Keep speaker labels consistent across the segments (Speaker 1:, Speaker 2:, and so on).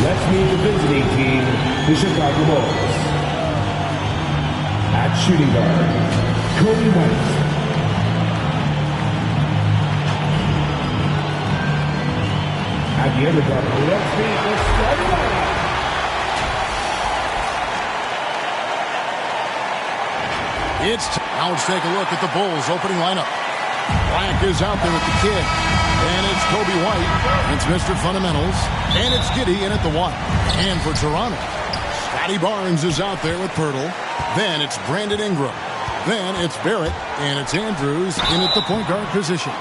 Speaker 1: Let's meet the visiting team, the Chicago Bulls. At shooting guard, Coby White. At the other guard, let's meet the starting lineup.
Speaker 2: Now let's take a look at the Bulls opening lineup. Black is out there with the kid. And it's Coby White. It's Mr. Fundamentals. And it's Giddey in at the one. And for Toronto, Scotty Barnes is out there with Poeltl. Then it's Brandon Ingram. Then it's Barrett, and it's Andrews in at the point guard position.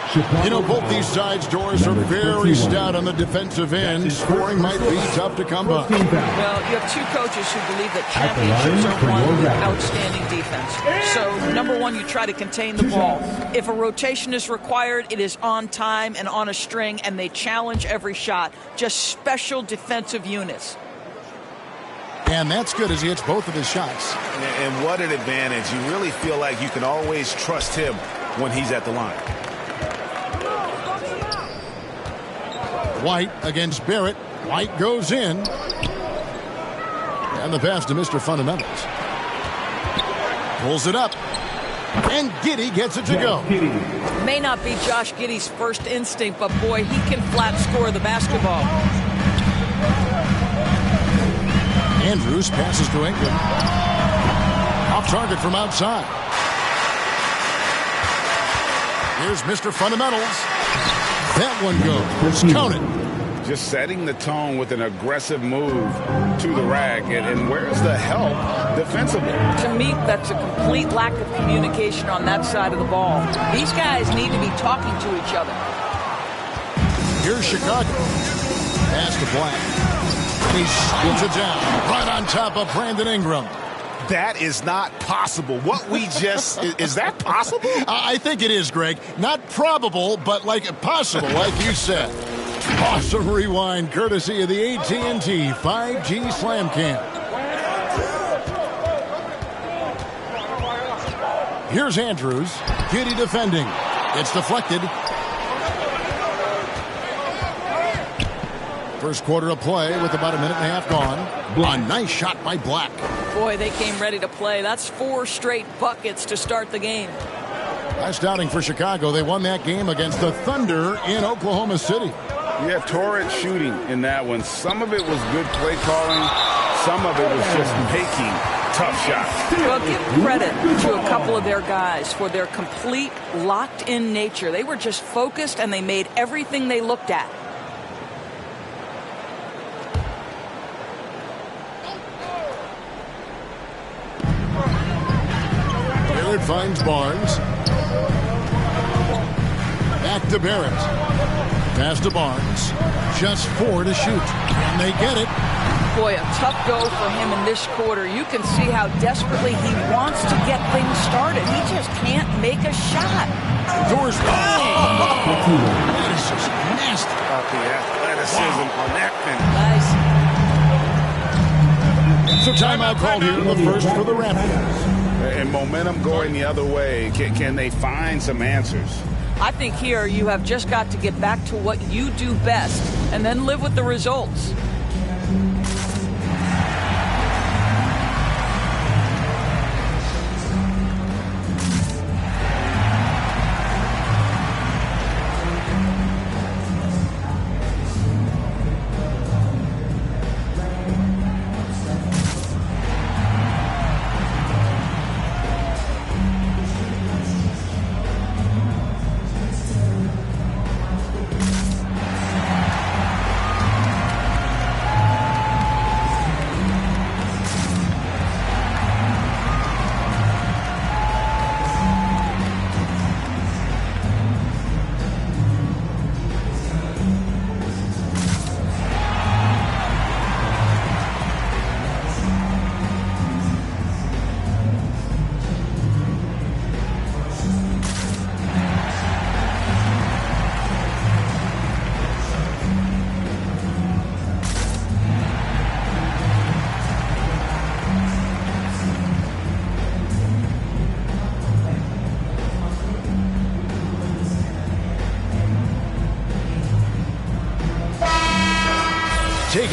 Speaker 2: You know, both these sides' doors are very stout on the defensive end. Scoring might be tough to come by.
Speaker 3: Well, you have two coaches who believe that championships are won with outstanding defense. So, number one, you try to contain the ball. If a rotation is required, it is on time and on a string, and they challenge every shot. Just special defensive units.
Speaker 2: And that's good as he hits both of his shots.
Speaker 4: And what an advantage. You really feel like you can always trust him when he's at the line.
Speaker 2: White against Barrett. White goes in. And the pass to Mr. Fundamentals. Pulls it up. And Giddey gets it to go.
Speaker 3: May not be Josh Giddey's first instinct, but boy, he can flat score the basketball.
Speaker 2: Andrews passes to Ingram. Off target from outside. Here's Mr. Fundamentals. That one goes. Count it.
Speaker 4: Just setting the tone with an aggressive move to the rack. And where's the help defensively?
Speaker 3: To me, that's a complete lack of communication on that side of the ball. These guys need to be talking to each other.
Speaker 2: Here's Chicago. Pass to Black. He slams it down right on top of Brandon Ingram.
Speaker 4: That is not possible. What we just... is that possible?
Speaker 2: I think it is, Greg. Not probable, but like possible, like you said. Awesome rewind, courtesy of the AT&T 5G Slam Cam. Here's Andrews. Giddey defending. It's deflected. First quarter of play with about a minute and a half gone. A nice shot by Black.
Speaker 3: Boy, they came ready to play. That's 4 straight buckets to start the game.
Speaker 2: Last outing for Chicago. They won that game against the Thunder in Oklahoma City.
Speaker 4: Yeah, torrid shooting in that one. Some of it was good play calling. Some of it was just making tough shots.
Speaker 3: Well, give credit to a couple of their guys for their complete locked-in nature. They were just focused, and they made everything they looked at.
Speaker 2: Finds Barnes. Back to Barrett. Pass to Barnes. Just 4 to shoot. And they get it.
Speaker 3: Boy, a tough go for him in this quarter. You can see how desperately he wants to get things started. He just can't make a shot.
Speaker 2: Doors. That is just nasty.
Speaker 4: About the athleticism on that
Speaker 2: finish. Nice. So timeout called here, the first for the Raptors.
Speaker 4: And momentum going the other way. Can they find some answers?
Speaker 3: I think here you have just got to get back to what you do best and then live with the results.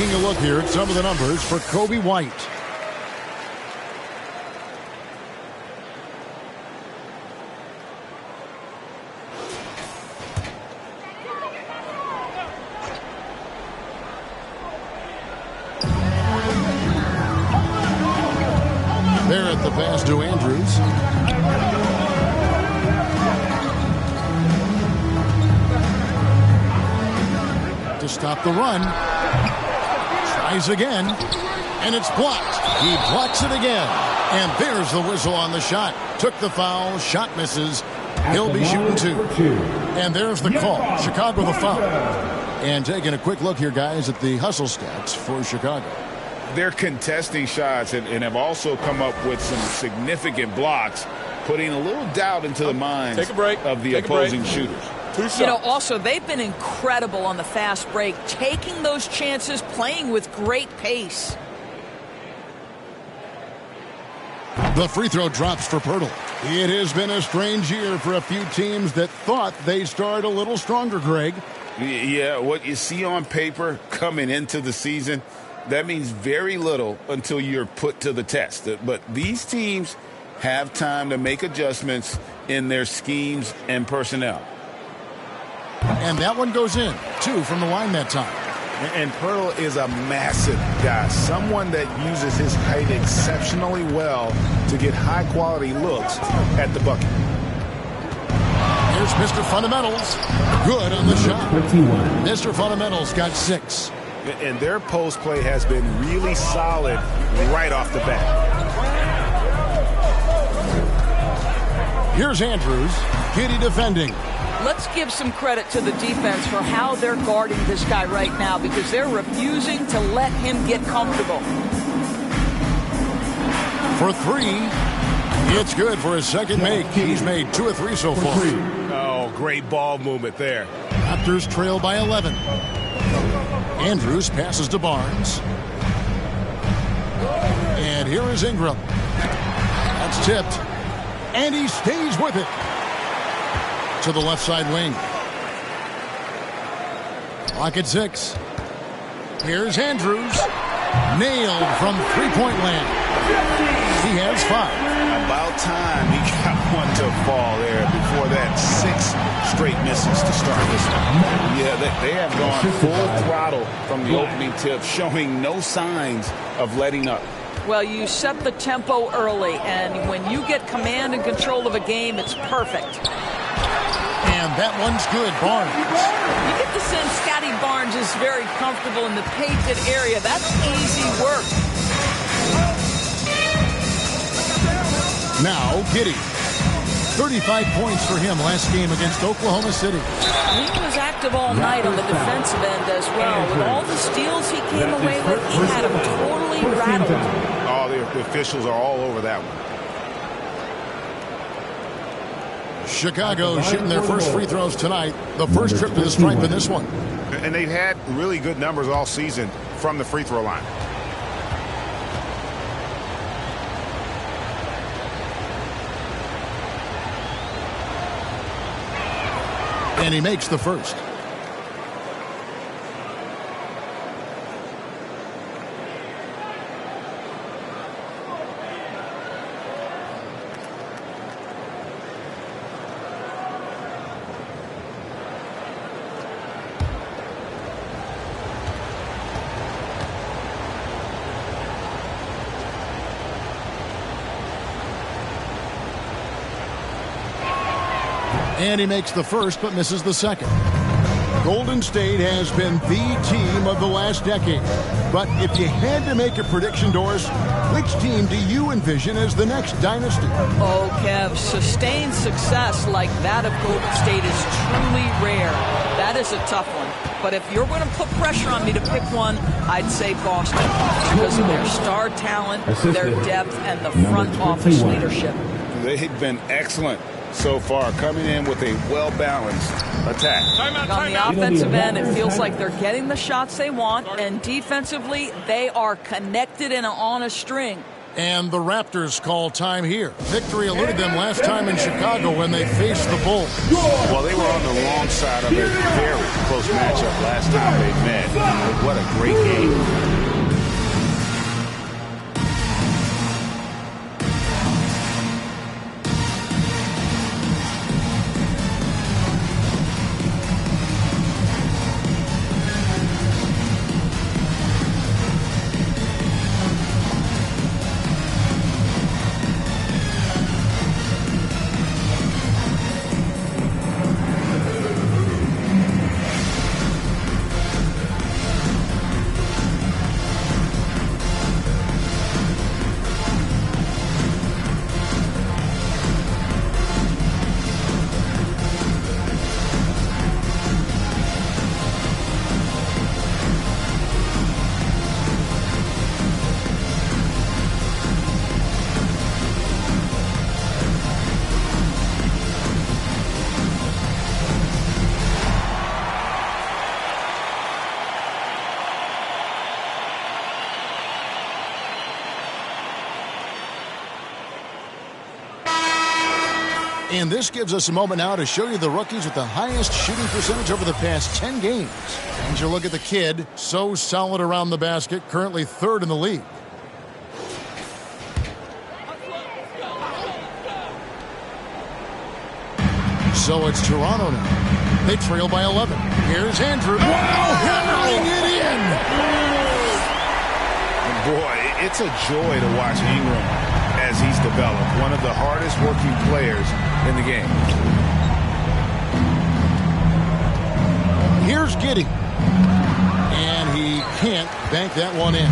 Speaker 2: Taking a look here at some of the numbers for Coby White. There at the pass to Andrews. To stop the run. Tries again. And it's blocked. He blocks it again. And there's the whistle on the shot. Took the foul. Shot misses. He'll be shooting two. And there's the call. Chicago the foul. And taking a quick look here, guys, at the hustle stats for Chicago.
Speaker 4: They're contesting shots and have also come up with some significant blocks, putting a little doubt into the minds of the opposing shooters.
Speaker 3: You know, also, they've been incredible on the fast break, taking those chances, playing with great pace.
Speaker 2: The free throw drops for Poeltl. It has been a strange year for a few teams that thought they started a little stronger, Greg.
Speaker 4: Yeah, what you see on paper coming into the season, that means very little until you're put to the test. But these teams have time to make adjustments in their schemes and personnel.
Speaker 2: And that one goes in. 2 from the line that time.
Speaker 4: And Poeltl is a massive guy, someone that uses his height exceptionally well to get high-quality looks at the bucket.
Speaker 2: Here's Mr. Fundamentals. Good on the shot.
Speaker 1: 21.
Speaker 2: Mr. Fundamentals got 6.
Speaker 4: And their post play has been really solid right off the bat.
Speaker 2: Here's Andrews. Giddey defending.
Speaker 3: Let's give some credit to the defense for how they're guarding this guy right now, because they're refusing to let him get comfortable.
Speaker 2: For 3. It's good for his second make. He's made 2 of 3 so far.
Speaker 4: Oh, great ball movement there.
Speaker 2: Raptors trail by 11. Andrews passes to Barnes. And here is Ingram. That's tipped. And he stays with it. To the left side wing. Clock at 6. Here's Andrews. Nailed from three-point land. He has 5.
Speaker 4: About time he got one to fall there before that 6 straight misses to start this one. Yeah, they have gone full throttle from the opening tip, showing no signs of letting up.
Speaker 3: Well, you set the tempo early, and when you get command and control of a game, it's perfect.
Speaker 2: And that one's good, Barnes.
Speaker 3: You get the sense Scotty Barnes is very comfortable in the painted area. That's easy work.
Speaker 2: Now, Giddey. 35 points for him last game against Oklahoma City.
Speaker 3: He was active all night on the defensive end as well. With all the steals he came away with, he had him totally rattled.
Speaker 4: Oh, the officials are all over that one.
Speaker 2: Chicago shooting their first free throws tonight. The first trip to the stripe in this one.
Speaker 4: And they've had really good numbers all season from the free throw line.
Speaker 2: And he makes the first. And he makes the first, but misses the second. Golden State has been the team of the last decade. But if you had to make a prediction, Doris, which team do you envision as the next dynasty?
Speaker 3: Oh, Kev, sustained success like that of Golden State is truly rare. That is a tough one. But if you're going to put pressure on me to pick one, I'd say Boston, because of their star talent, their depth, and the front office leadership.
Speaker 4: They've been excellent so far, coming in with a well-balanced attack.
Speaker 3: On the offensive end, it feels like they're getting the shots they want, and defensively, they are connected and on a string.
Speaker 2: And the Raptors call time here. Victory eluded them last time in Chicago when they faced the Bulls.
Speaker 4: Well, they were on the wrong side of a very close matchup last time they met. But what a great game.
Speaker 2: And this gives us a moment now to show you the rookies with the highest shooting percentage over the past 10 games. And you look at the kid, so solid around the basket, currently third in the league. So it's Toronto now. They trail by 11. Here's Andrew. Wow, hammering it in!
Speaker 4: Boy, it's a joy to watch Ingram as he's developed. One of the hardest working players in the game.
Speaker 2: Here's Giddey. And he can't bank that one in.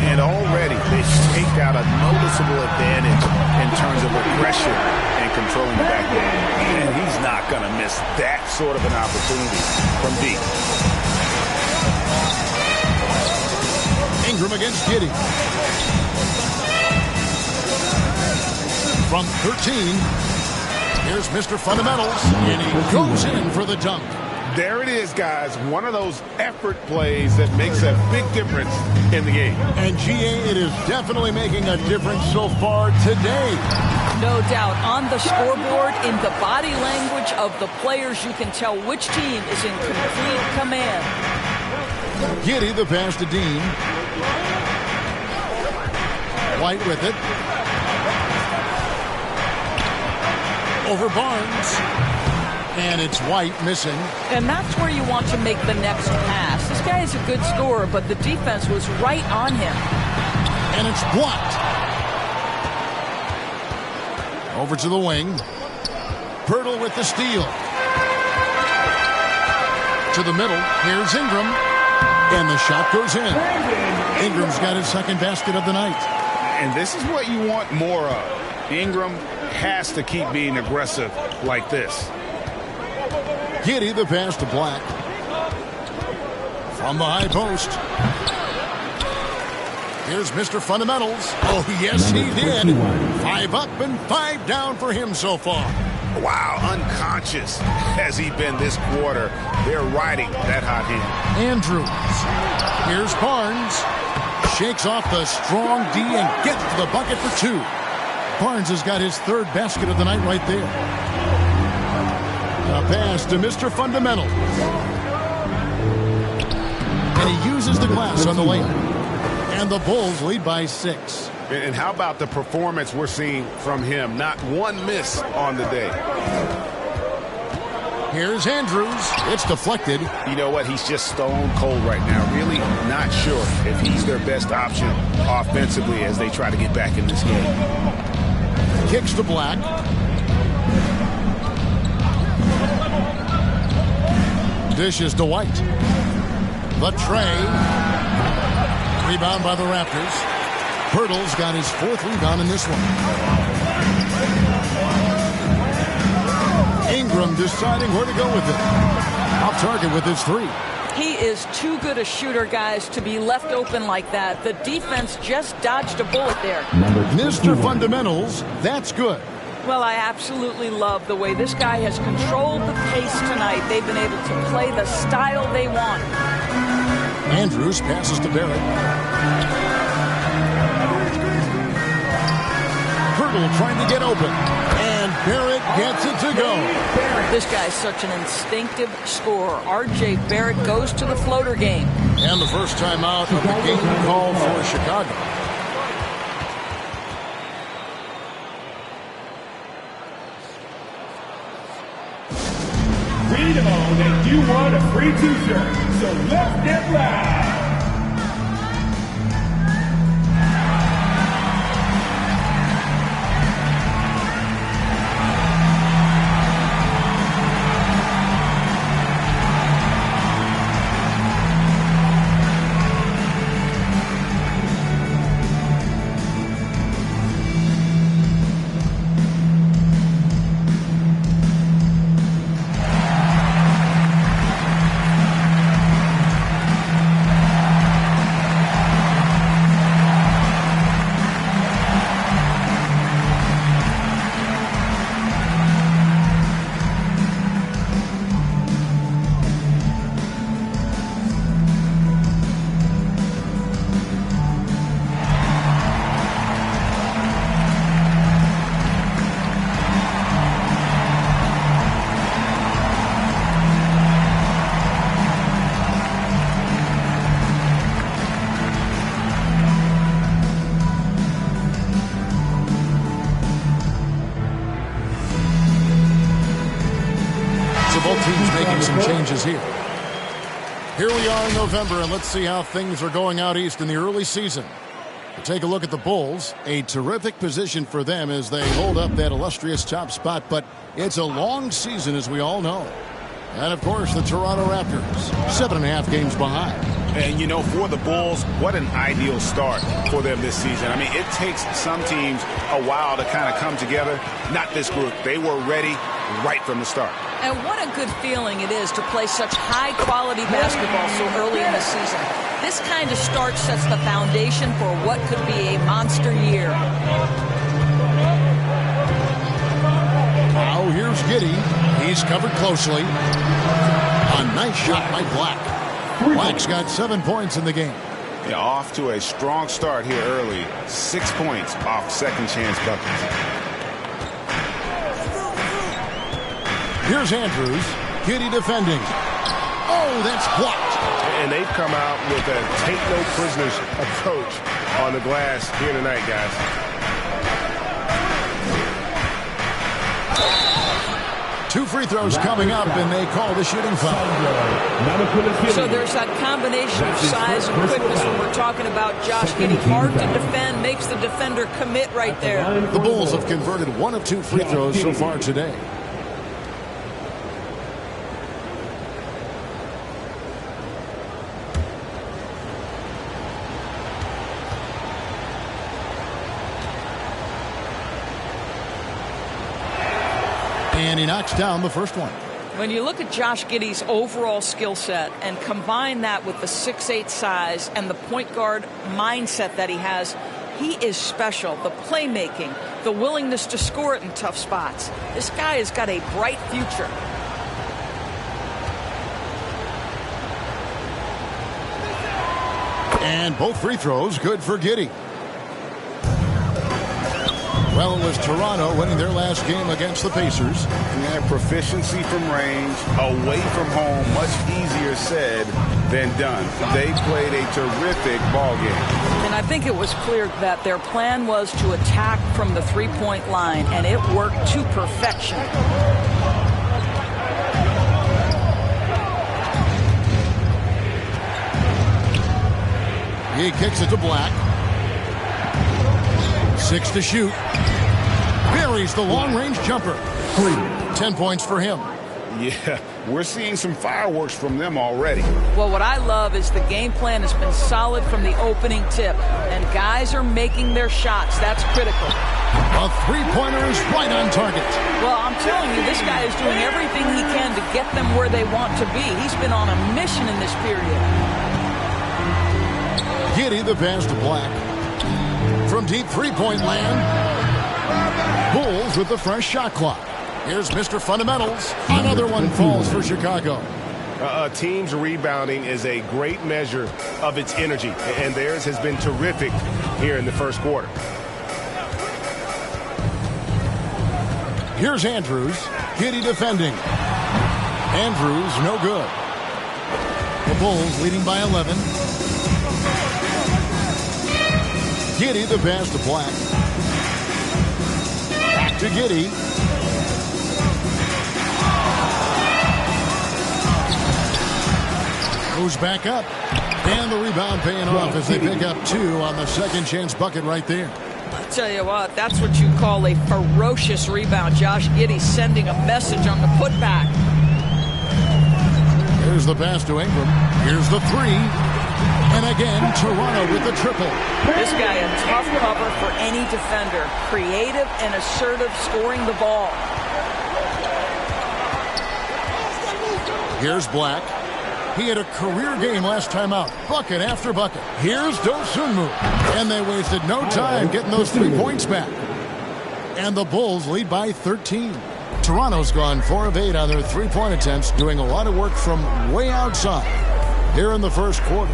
Speaker 4: And already they've staked out a noticeable advantage in terms of aggression and controlling the back end. And he's not going to miss that sort of an opportunity from deep.
Speaker 2: Ingram against Giddey. From 13, here's Mr. Fundamentals, and he goes in for the dunk.
Speaker 4: There it is, guys. One of those effort plays that makes a big difference in the game.
Speaker 2: And GA, it is definitely making a difference so far today.
Speaker 3: No doubt. On the scoreboard, in the body language of the players, you can tell which team is in complete command.
Speaker 2: Giddey, the pass to Dean. White with it. Over Barnes. And it's White missing.
Speaker 3: And that's where you want to make the next pass. This guy is a good scorer, but the defense was right on him.
Speaker 2: And it's blocked. Over to the wing. Pirtle with the steal. To the middle. Here's Ingram. And the shot goes in. Ingram's got his second basket of the night.
Speaker 4: And this is what you want more of. Ingram has to keep being aggressive like this.
Speaker 2: Giddey, the pass to Black. From the high post. Here's Mr. Fundamentals. Oh, yes, he did. 5 up and 5 down for him so far.
Speaker 4: Wow, unconscious has he been this quarter. They're riding that hot hand.
Speaker 2: Andrews. Here's Barnes. Shakes off the strong D and gets to the bucket for 2. Barnes has got his third basket of the night right there. A pass to Mr. Fundamental. And he uses the glass on the lane. And the Bulls lead by 6.
Speaker 4: And how about the performance we're seeing from him? Not one miss on the day.
Speaker 2: Here's Andrews. It's deflected.
Speaker 4: You know what? He's just stone cold right now. Really not sure if he's their best option offensively as they try to get back in this game.
Speaker 2: Kicks to Black. Dishes to White. The tray. Rebound by the Raptors. Pirtle's got his 4th rebound in this one. Ingram deciding where to go with it. Off target with his 3.
Speaker 3: He is too good a shooter, guys, to be left open like that. The defense just dodged a bullet there.
Speaker 2: Mr. Fundamentals, that's good.
Speaker 3: Well, I absolutely love the way this guy has controlled the pace tonight. They've been able to play the style they want.
Speaker 2: Andrews passes to Barrett. Dribble trying to get open. And Barrett gets it to go.
Speaker 3: This guy's such an instinctive scorer. R.J. Barrett goes to the floater game.
Speaker 2: And the first time out of the game called for Chicago.
Speaker 1: We know that you want a free t-shirt, so let's get loud.
Speaker 2: Here. Here we are in November, and let's see how things are going out east in the early season. We'll take a look at the Bulls. A terrific position for them as they hold up that illustrious top spot, but it's a long season, as we all know. And, of course, the Toronto Raptors, 7.5 games behind.
Speaker 4: And, you know, for the Bulls, what an ideal start for them this season. I mean, it takes some teams a while to kind of come together. Not this group. They were ready right from the start.
Speaker 3: And what a good feeling it is to play such high-quality basketball so early in the season. This kind of start sets the foundation for what could be a monster year.
Speaker 2: Now here's Giddey. He's covered closely. A nice shot by Black. Black's got 7 points in the game.
Speaker 4: Yeah, off to a strong start here early. 6 points off second-chance buckets.
Speaker 2: Here's Andrews. Giddey defending. Oh, that's blocked.
Speaker 5: And they've come out with a take-no-prisoners approach on the glass here tonight, guys.
Speaker 2: Two free throws coming up, and they call the shooting foul.
Speaker 3: So there's that combination of size and quickness when we're talking about Josh Giddey. Hard to defend, makes the defender commit right there.
Speaker 2: The Bulls have converted 1 of 2 free throws so far today. And he knocks down the first one.
Speaker 3: When you look at Josh Giddey's overall skill set and combine that with the 6'8" size and the point guard mindset that he has, he is special. The playmaking, the willingness to score it in tough spots. This guy has got a bright future.
Speaker 2: And both free throws good for Giddey. Well, it was Toronto winning their last game against the Pacers.
Speaker 4: Yeah, proficiency from range, away from home, much easier said than done. They played a terrific ball game.
Speaker 3: And I think it was clear that their plan was to attack from the three-point line, and it worked to perfection.
Speaker 2: He kicks it to Black. 6 to shoot. Buries the long-range jumper. 10 points for him.
Speaker 4: Yeah, we're seeing some fireworks from them already.
Speaker 3: Well, what I love is the game plan has been solid from the opening tip, and guys are making their shots. That's critical.
Speaker 2: A three-pointer is right on target.
Speaker 3: Well, I'm telling you, this guy is doing everything he can to get them where they want to be. He's been on a mission in this period.
Speaker 2: Giddey the pass to Black. From deep three-point land. Bulls with the fresh shot clock. Here's Mr. Fundamentals. Another one falls for Chicago.
Speaker 5: A team's rebounding is a great measure of its energy, and theirs has been terrific here in the first quarter.
Speaker 2: Here's Andrews. Giddey defending. Andrews, no good. The Bulls leading by 11. Giddey, the pass to Black. Back to Giddey. Goes back up. And the rebound paying off as they pick up 2 on the second chance bucket right there.
Speaker 3: I'll tell you what, that's what you call a ferocious rebound. Josh Giddey sending a message on the putback.
Speaker 2: Here's the pass to Ingram. Here's the 3. And again, Toronto with the triple.
Speaker 3: This guy a tough cover for any defender. Creative and assertive scoring the ball.
Speaker 2: Here's Black. He had a career game last time out. Bucket after bucket. Here's Dosunmu. And they wasted no time getting those 3 points back. And the Bulls lead by 13. Toronto's gone 4 of 8 on their 3-point attempts, doing a lot of work from way outside here in the first quarter.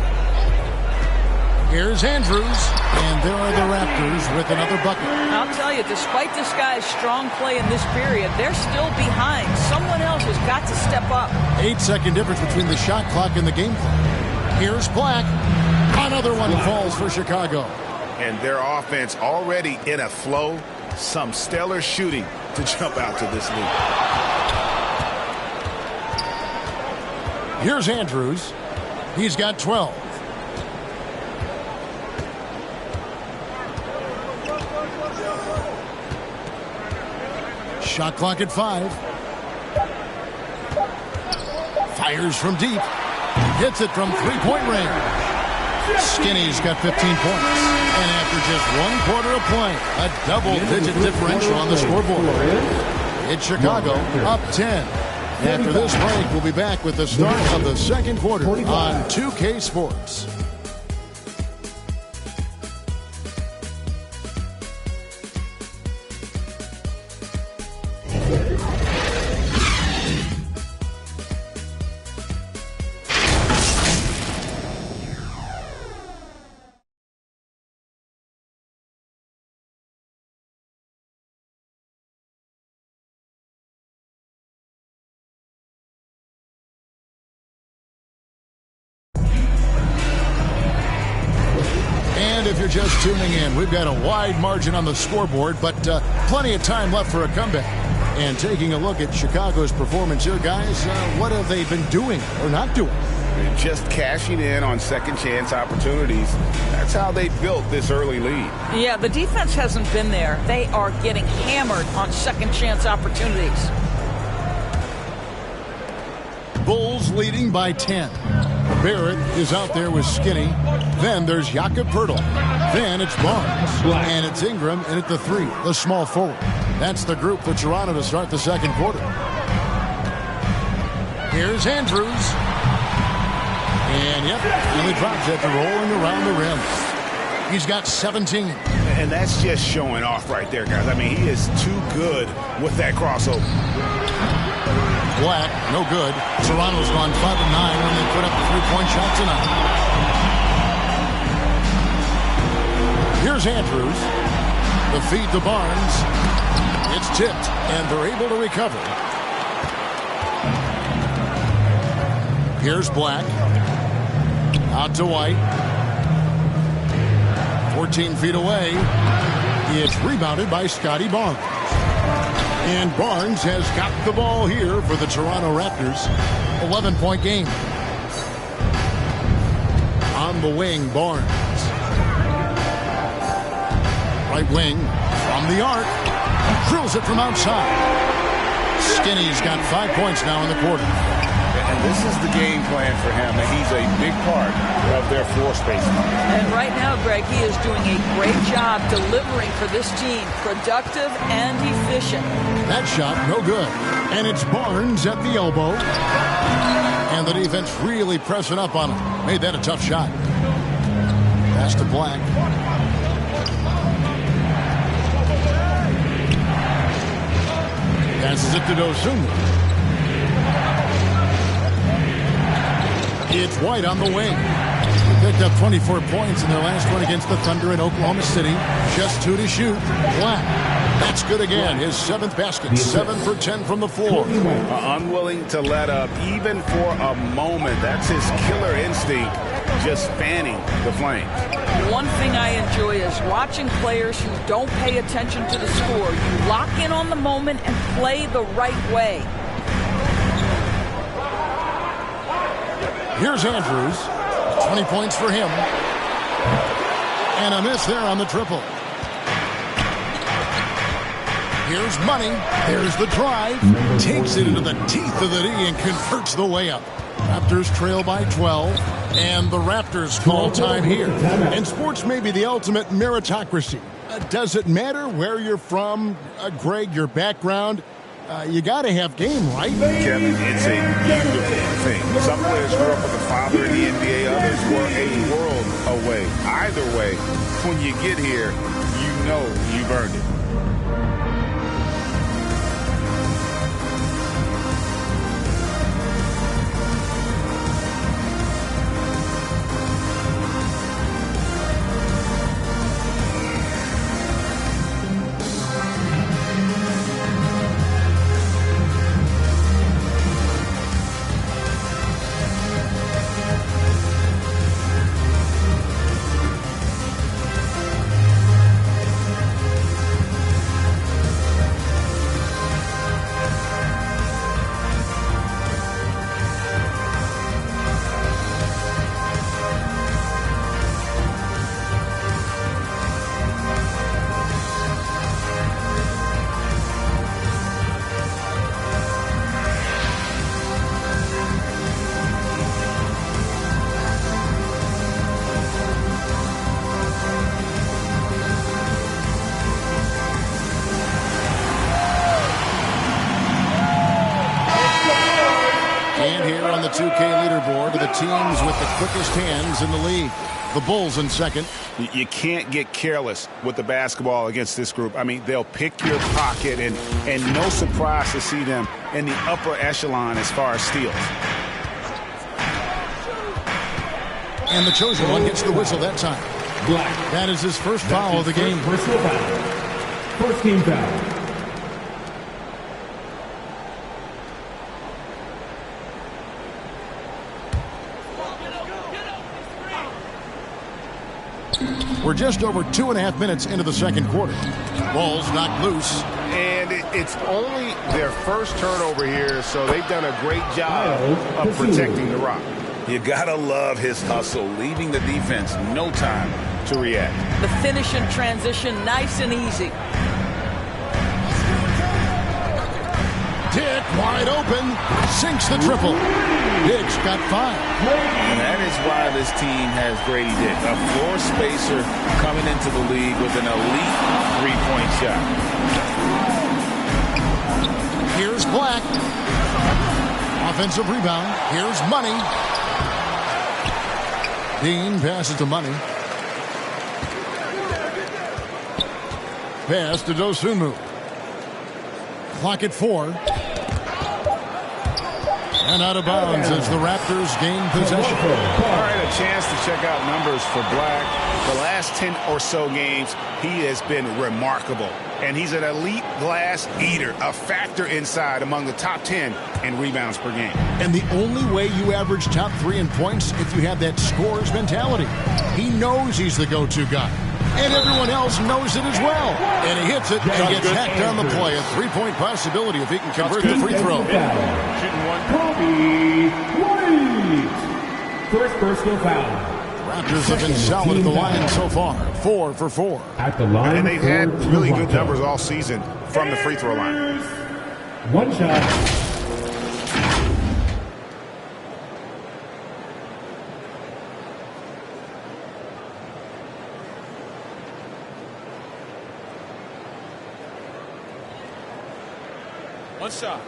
Speaker 2: Here's Andrews, and there are the Raptors with another bucket.
Speaker 3: I'll tell you, despite this guy's strong play in this period, they're still behind. Someone else has got to step up.
Speaker 2: 8-second difference between the shot clock and the game clock. Here's Black. Another one falls for Chicago.
Speaker 5: And their offense already in a flow. Some stellar shooting to jump out to this lead.
Speaker 2: Here's Andrews. He's got 12. Shot clock at 5. Fires from deep. Hits it from 3-point range. Skinny's got 15 points. And after just 1 quarter of play, a double-digit differential on the scoreboard. It's Chicago up 10. After this break, we'll be back with the start of the second quarter on 2K Sports. And if you're just tuning in, we've got a wide margin on the scoreboard, but plenty of time left for a comeback. And taking a look at Chicago's performance here, guys, what have they been doing or not doing?
Speaker 4: They're just cashing in on second chance opportunities. That's how they built this early lead.
Speaker 3: Yeah, the defense hasn't been there. They are getting hammered on second chance opportunities.
Speaker 2: Bulls leading by 10. Barrett is out there with Skinny. Then there's Jakob Poeltl. Then it's Barnes. And it's Ingram in at the 3, the small forward. That's the group for Toronto to start the second quarter. Here's Andrews. And yep, really drops after rolling around the rim. He's got 17.
Speaker 5: And that's just showing off right there, guys. I mean, he is too good with that crossover.
Speaker 2: Black, no good. Toronto's gone 5 of 9 when they put up the 3-point shot tonight. Here's Andrews. The feed to Barnes. It's tipped, and they're able to recover. Here's Black. Out to White. 14 feet away. It's rebounded by Scotty Barnes. And Barnes has got the ball here for the Toronto Raptors. 11-point game. On the wing, Barnes. Right wing from the arc. Drills it from outside. Skinny's got 5 points now in the quarter.
Speaker 4: And this is the game plan for him. And he's a big part of their floor spacing.
Speaker 3: And right now, Greg, he is doing a great job delivering for this team. Productive and efficient.
Speaker 2: That shot, no good. And it's Barnes at the elbow. And the defense really pressing up on him. Made that a tough shot. Pass to Black. Passes it to Dosunmu. It's White on the wing. picked up 24 points in their last one against the Thunder in Oklahoma City. Just 2 to shoot. Black. That's good again. His 7th basket. 7 for 10 from the floor.
Speaker 4: Unwilling to let up even for a moment. That's his killer instinct, just fanning the flames.
Speaker 3: One thing I enjoy is watching players who don't pay attention to the score. You lock in on the moment and play the right way.
Speaker 2: Here's Andrews. 20 points for him. And a miss there on the triple. Here's Money. There's the drive. Takes it into the teeth of the D and converts the layup. Raptors trail by 12. And the Raptors call time here. And sports may be the ultimate meritocracy. Does it matter where you're from, Greg, your background? You got to have game, right?
Speaker 4: Kevin, it's a beautiful thing. Some players grew up with a father in the NBA. Others were a world away. Either way, when you get here, you know you've earned it.
Speaker 2: On the 2K leaderboard are the teams with the quickest hands in the league. The Bulls in second.
Speaker 5: You can't get careless with the basketball against this group. I mean, they'll pick your pocket, and no surprise to see them in the upper echelon as far as steals.
Speaker 2: And the chosen one gets the whistle that time.
Speaker 1: Black.
Speaker 2: That is his first foul of the game.
Speaker 1: Personal foul. First team foul.
Speaker 2: We're just over 2.5 minutes into the second quarter. Ball's knocked loose.
Speaker 5: And it's only their first turnover here, so they've done a great job of protecting the rock.
Speaker 4: You gotta love his hustle, leaving the defense no time to react.
Speaker 3: The finish in transition, nice and easy.
Speaker 2: Dick wide open, sinks the triple. Dick's got 5.
Speaker 4: And that is why this team has Grady Dick, a floor spacer coming into the league with an elite three-point shot.
Speaker 2: Here's Black. Offensive rebound. Here's Money. Dean passes to Money. Pass to Dosunmu. Clock at 4. And out of bounds as the Raptors gain possession.
Speaker 5: All right, a chance to check out numbers for Black. The last 10 or so games, he has been remarkable. And he's an elite glass eater, a factor inside among the top 10 in rebounds per game.
Speaker 2: And the only way you average top 3 in points if you have that scorer's mentality. He knows he's the go-to guy. And everyone else knows it as well. And he hits it and gets hacked on the play. A 3-point possibility if he can convert the free throw.
Speaker 5: Shooting one.
Speaker 1: Kobe White. First personal foul.
Speaker 2: Raptors have been solid at the line so far. 4 for 4.
Speaker 1: At the line.
Speaker 5: And they've had
Speaker 1: for
Speaker 5: really good
Speaker 1: Toronto.
Speaker 5: numbers all season from the free throw line.
Speaker 1: One shot.
Speaker 5: One shot.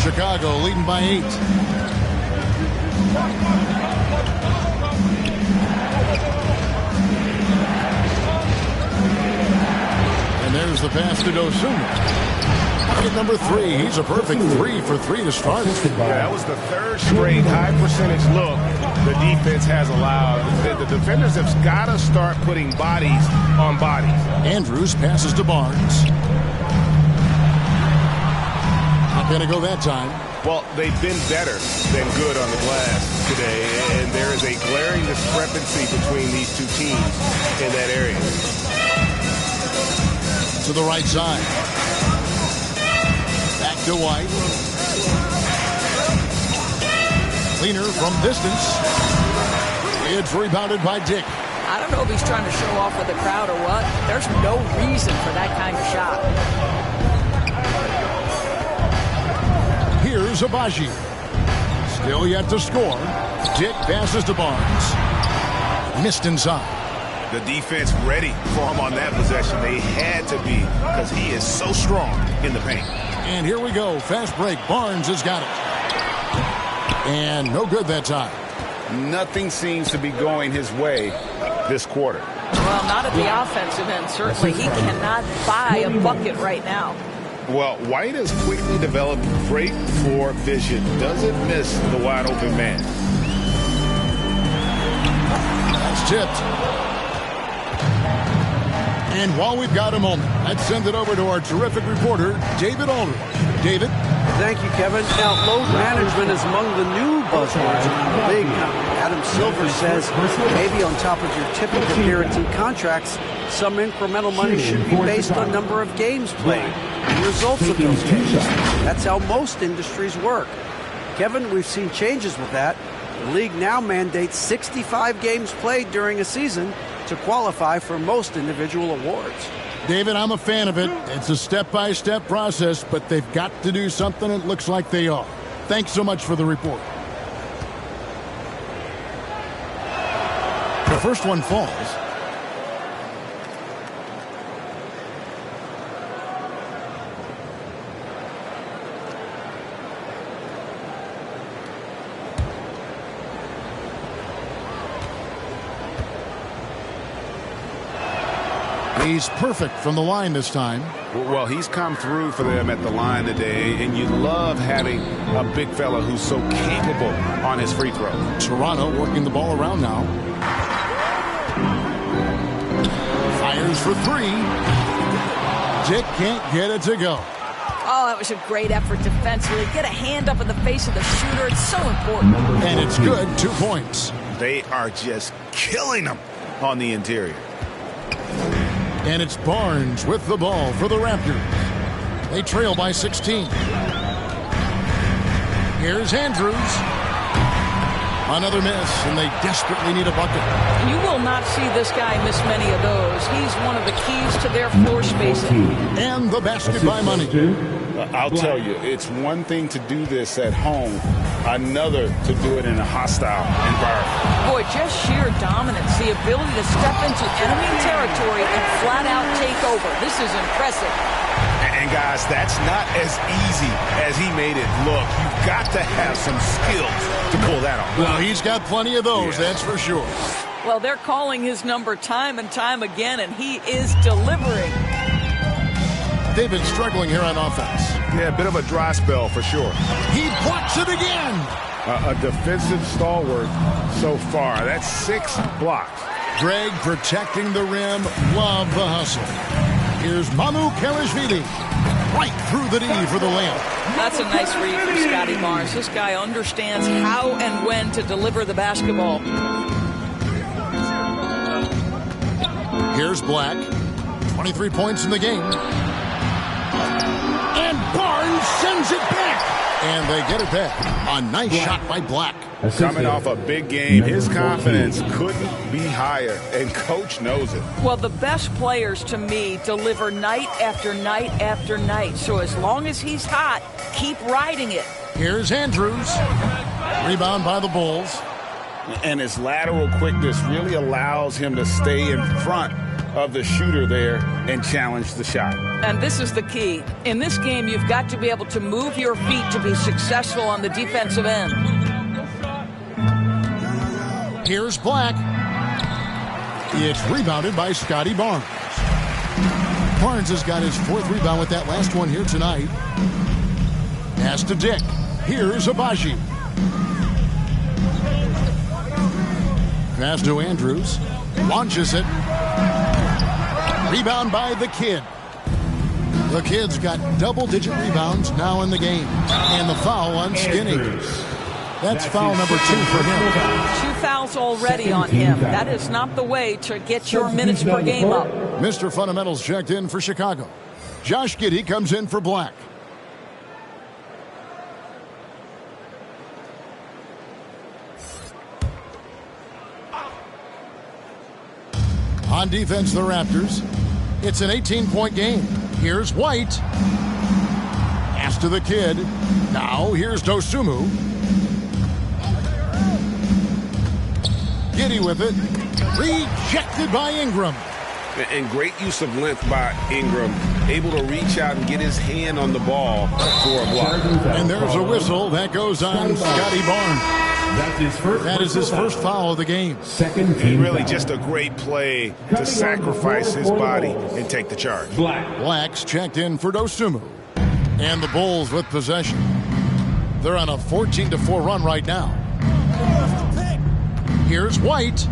Speaker 2: Chicago leading by 8. the pass to Dosunmu. Bucket number 3. He's a perfect 3 for 3 to start.
Speaker 5: Yeah, that was the third straight high percentage look the defense has allowed. The defenders have got to start putting bodies on bodies.
Speaker 2: Andrews passes to Barnes. Not going to go that time.
Speaker 5: Well, they've been better than good on the glass today, and there is a glaring discrepancy between these two teams in that area.
Speaker 2: To the right side. Back to White. Cleaner from distance. It's rebounded by Dick.
Speaker 3: I don't know if he's trying to show off with the crowd or what. There's no reason for that kind of shot.
Speaker 2: Here's Abaji. Still yet to score. Dick passes to Barnes. Missed inside.
Speaker 5: The defense ready for him on that possession. They had to be, because he is so strong in the paint.
Speaker 2: And here we go. Fast break. Barnes has got it. And no good that time.
Speaker 4: Nothing seems to be going his way this quarter.
Speaker 3: Well, not at the offensive end. Certainly, he cannot buy a bucket right now.
Speaker 5: Well, White has quickly developed great floor vision. Doesn't miss the wide open man.
Speaker 2: That's tipped. And while we've got a moment, let's send it over to our terrific reporter, David Aldridge. David?
Speaker 6: Thank you, Kevin. Now, load management is among the new buzzwords in the league. Adam Silver says maybe on top of your typical guaranteed contracts, some incremental money should be based on number of games played and results of those games. That's how most industries work. Kevin, we've seen changes with that. The league now mandates 65 games played during a season to qualify for most individual awards.
Speaker 2: David, I'm a fan of it. It's a step-by-step process, but they've got to do something. It looks like they are. Thanks so much for the report. The first one falls. He's perfect from the line this time.
Speaker 5: Well, he's come through for them at the line today, and you love having a big fella who's so capable on his free throw.
Speaker 2: Toronto working the ball around now. Fires for 3. Dick can't get it to go.
Speaker 3: Oh, that was a great effort defensively. Get a hand up in the face of the shooter. It's so important.
Speaker 2: And it's good. 2 points.
Speaker 5: They are just killing them on the interior.
Speaker 2: And it's Barnes with the ball for the Raptors. They trail by 16. Here's Andrews. Another miss, and they desperately need a bucket.
Speaker 3: You will not see this guy miss many of those. He's one of the keys to their floor spacing.
Speaker 2: And the basket by Money.
Speaker 4: I'll tell you, it's one thing to do this at home, another to do it in a hostile environment.
Speaker 3: Boy, just sheer dominance, the ability to step into enemy territory and flat out take over. This is impressive.
Speaker 5: And guys, that's not as easy as he made it look. You've got to have some skills to pull that off.
Speaker 2: Well, he's got plenty of those, that's for sure.
Speaker 3: Well, they're calling his number time and time again, and he is delivering.
Speaker 2: They've been struggling here on offense.
Speaker 5: Yeah, a bit of a dry spell for sure.
Speaker 2: He blocks it again.
Speaker 5: A defensive stalwart so far. That's 6 blocks.
Speaker 2: Greg protecting the rim. Love the hustle. Here's Mamukelashvili. Right through the D for the layup.
Speaker 3: That's a nice read from Scotty Barnes. This guy understands how and when to deliver the basketball.
Speaker 2: Here's Black. 23 points in the game. And Barnes sends it back. And they get it back. A nice shot by Black.
Speaker 5: Coming off a big game, his confidence couldn't be higher, and coach knows it.
Speaker 3: Well, the best players, to me, deliver night after night after night. So as long as he's hot, keep riding it.
Speaker 2: Here's Andrews. Rebound by the Bulls.
Speaker 4: And his lateral quickness really allows him to stay in front of the shooter there and challenge the shot.
Speaker 3: And this is the key. In this game, you've got to be able to move your feet to be successful on the defensive end.
Speaker 2: Here's Black. It's rebounded by Scotty Barnes. Barnes has got his 4th rebound with that last one here tonight. Pass to Dick. Here's Abaji. Pass to Andrews. Launches it. Rebound by the Kid. The Kid's got double-digit rebounds now in the game. And the foul on Skinny. That's foul number 2 for him.
Speaker 3: 2 fouls already on him. That is not the way to get your minutes per game up.
Speaker 2: Mr. Fundamentals checked in for Chicago. Josh Giddey comes in for Black. On defense, the Raptors. It's an 18-point game. Here's White. Pass to the Kid. Now here's Dosunmu. Giddey with it. Rejected by Ingram.
Speaker 5: And great use of length by Ingram. Able to reach out and get his hand on the ball for a block.
Speaker 2: And there's a whistle that goes on Scotty Barnes. That is his first foul of the game.
Speaker 1: Second team
Speaker 5: Really
Speaker 1: foul.
Speaker 5: just a great play to sacrifice his body and take the charge.
Speaker 2: Black's checked in for Dosunmu. And the Bulls with possession. They're on a 14-4 run right now. Here's White.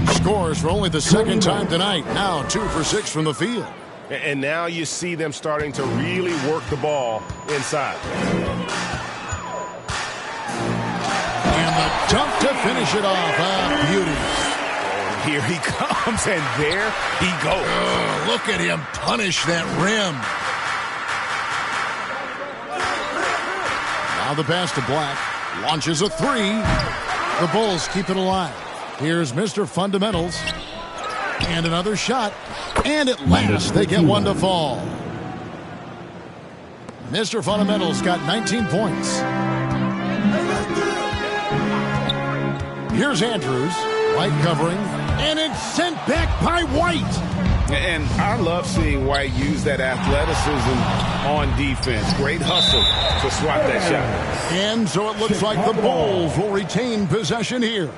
Speaker 2: Scores for only the 2nd time tonight. Now 2 for 6 from the field.
Speaker 5: And now you see them starting to really work the ball inside.
Speaker 2: And the dunk to finish it off. Beauty.
Speaker 5: Here he comes, and there he goes.
Speaker 2: Oh, look at him punish that rim. Now the pass to Black. Launches a 3. The Bulls keep it alive. Here's Mr. Fundamentals. And another shot. And at last, they get one to fall. Mr. Fundamentals got 19 points. Here's Andrews. White covering. And it's sent back by White.
Speaker 5: And I love seeing White use that athleticism on defense. Great hustle to swat that shot.
Speaker 2: And so it looks like the Bulls will retain possession here.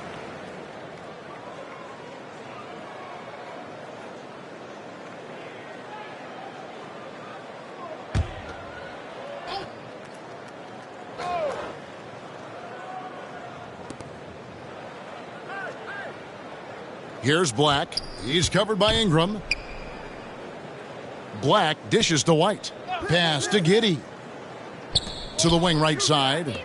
Speaker 2: Here's Black. He's covered by Ingram. Black dishes to White. Pass to Giddey. To the wing right side.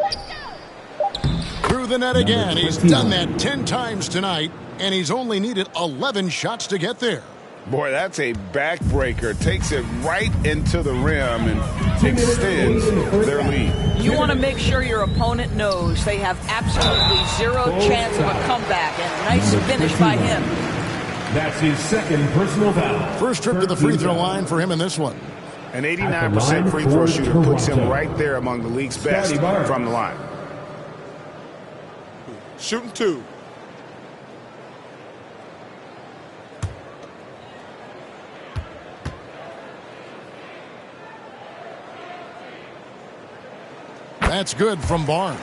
Speaker 2: Through the net again. He's done that 10 times tonight, and he's only needed 11 shots to get there.
Speaker 5: Boy, that's a backbreaker. Takes it right into the rim and extends their lead.
Speaker 3: You want to make sure your opponent knows they have absolutely zero chance of a comeback. And nice finish by him.
Speaker 1: That's his 2nd personal foul.
Speaker 2: First trip to the free throw line for him in this one.
Speaker 5: An 89% free throw shooter puts him right there among the league's best from the line.
Speaker 7: Shooting 2.
Speaker 2: That's good from Barnes.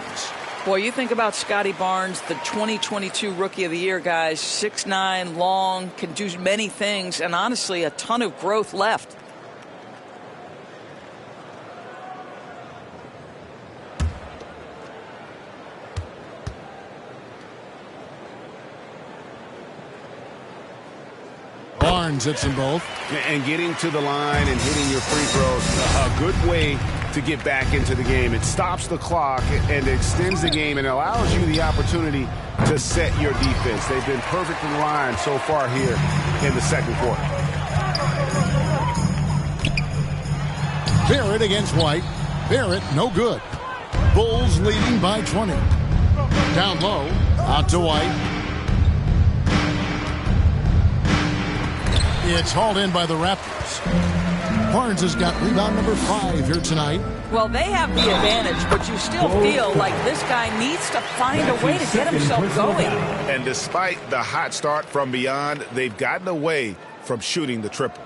Speaker 3: Boy, you think about Scotty Barnes, the 2022 Rookie of the Year, guys. 6'9", long, can do many things, and honestly, a ton of growth left.
Speaker 2: Barnes hits them both.
Speaker 5: And getting to the line and hitting your free throws, a good way to get back into the game. It stops the clock and extends the game and allows you the opportunity to set your defense. They've been perfect from the line so far here in the 2nd quarter.
Speaker 2: Barrett against White. Barrett, no good. Bulls leading by 20. Down low, out to White. It's hauled in by the Raptors. Barnes has got rebound number 5 here tonight.
Speaker 3: Well, they have the advantage, but you still feel like this guy needs to find a way to get himself going.
Speaker 5: And despite the hot start from beyond, they've gotten away from shooting the triple.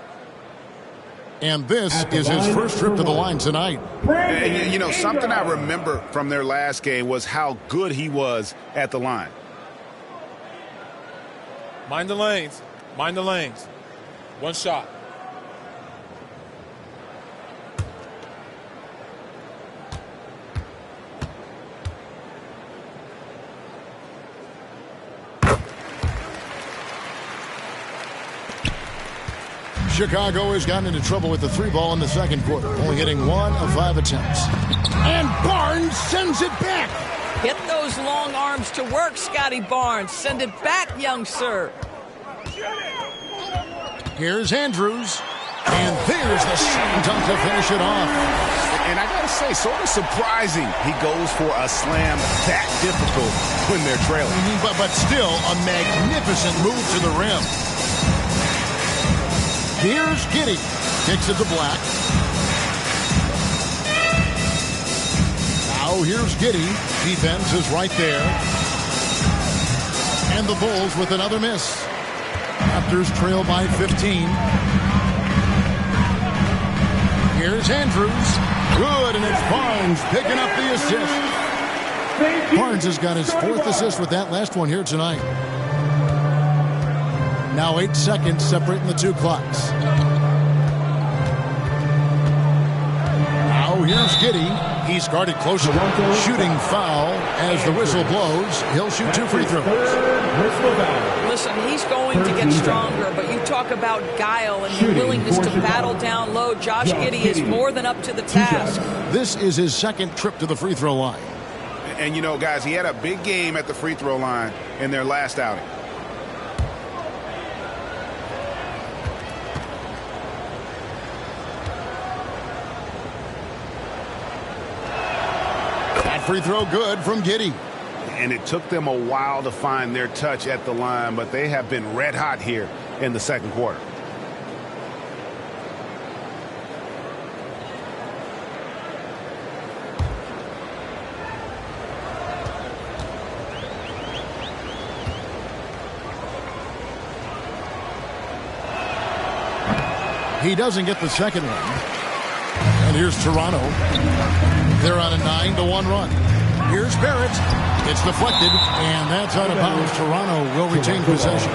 Speaker 2: And this is his first trip to the line tonight.
Speaker 5: And, you know, something I remember from their last game was how good he was at the line.
Speaker 7: Mind the lanes. Mind the lanes. One shot.
Speaker 2: Chicago has gotten into trouble with the 3 ball in the second quarter, only hitting 1 of 5 attempts. And Barnes sends it back.
Speaker 3: Get those long arms to work, Scotty Barnes. Send it back, young sir.
Speaker 2: Here's Andrews. And there's the slam dunk to finish it off.
Speaker 5: And I got to say, sort of surprising he goes for a slam that difficult when they're trailing.
Speaker 2: But still a magnificent move to the rim. Here's Giddey. Kicks it to Black. Now here's Giddey. Defense is right there. And the Bulls with another miss. Raptors trail by 15. Here's Andrews. Good, and it's Barnes picking up the assist. Barnes has got his 4th assist with that last one here tonight. Now 8 seconds separating the 2 clocks. Now here's Giddey. He's guarded closely. Shooting foul as the whistle blows. He'll shoot 2 free throws.
Speaker 3: Listen, he's going to get stronger, but you talk about guile and your willingness to battle down low. Josh Giddey is more than up to the task.
Speaker 2: This is his 2nd trip to the free throw line.
Speaker 5: And, you know, guys, he had a big game at the free throw line in their last outing.
Speaker 2: That free throw good from Giddey.
Speaker 5: And it took them a while to find their touch at the line, but they have been red hot here in the second quarter.
Speaker 2: He doesn't get the second one. And here's Toronto. They're on a 9-1 run. Here's Barrett. It's deflected, and that's out of bounds. Toronto will retain possession.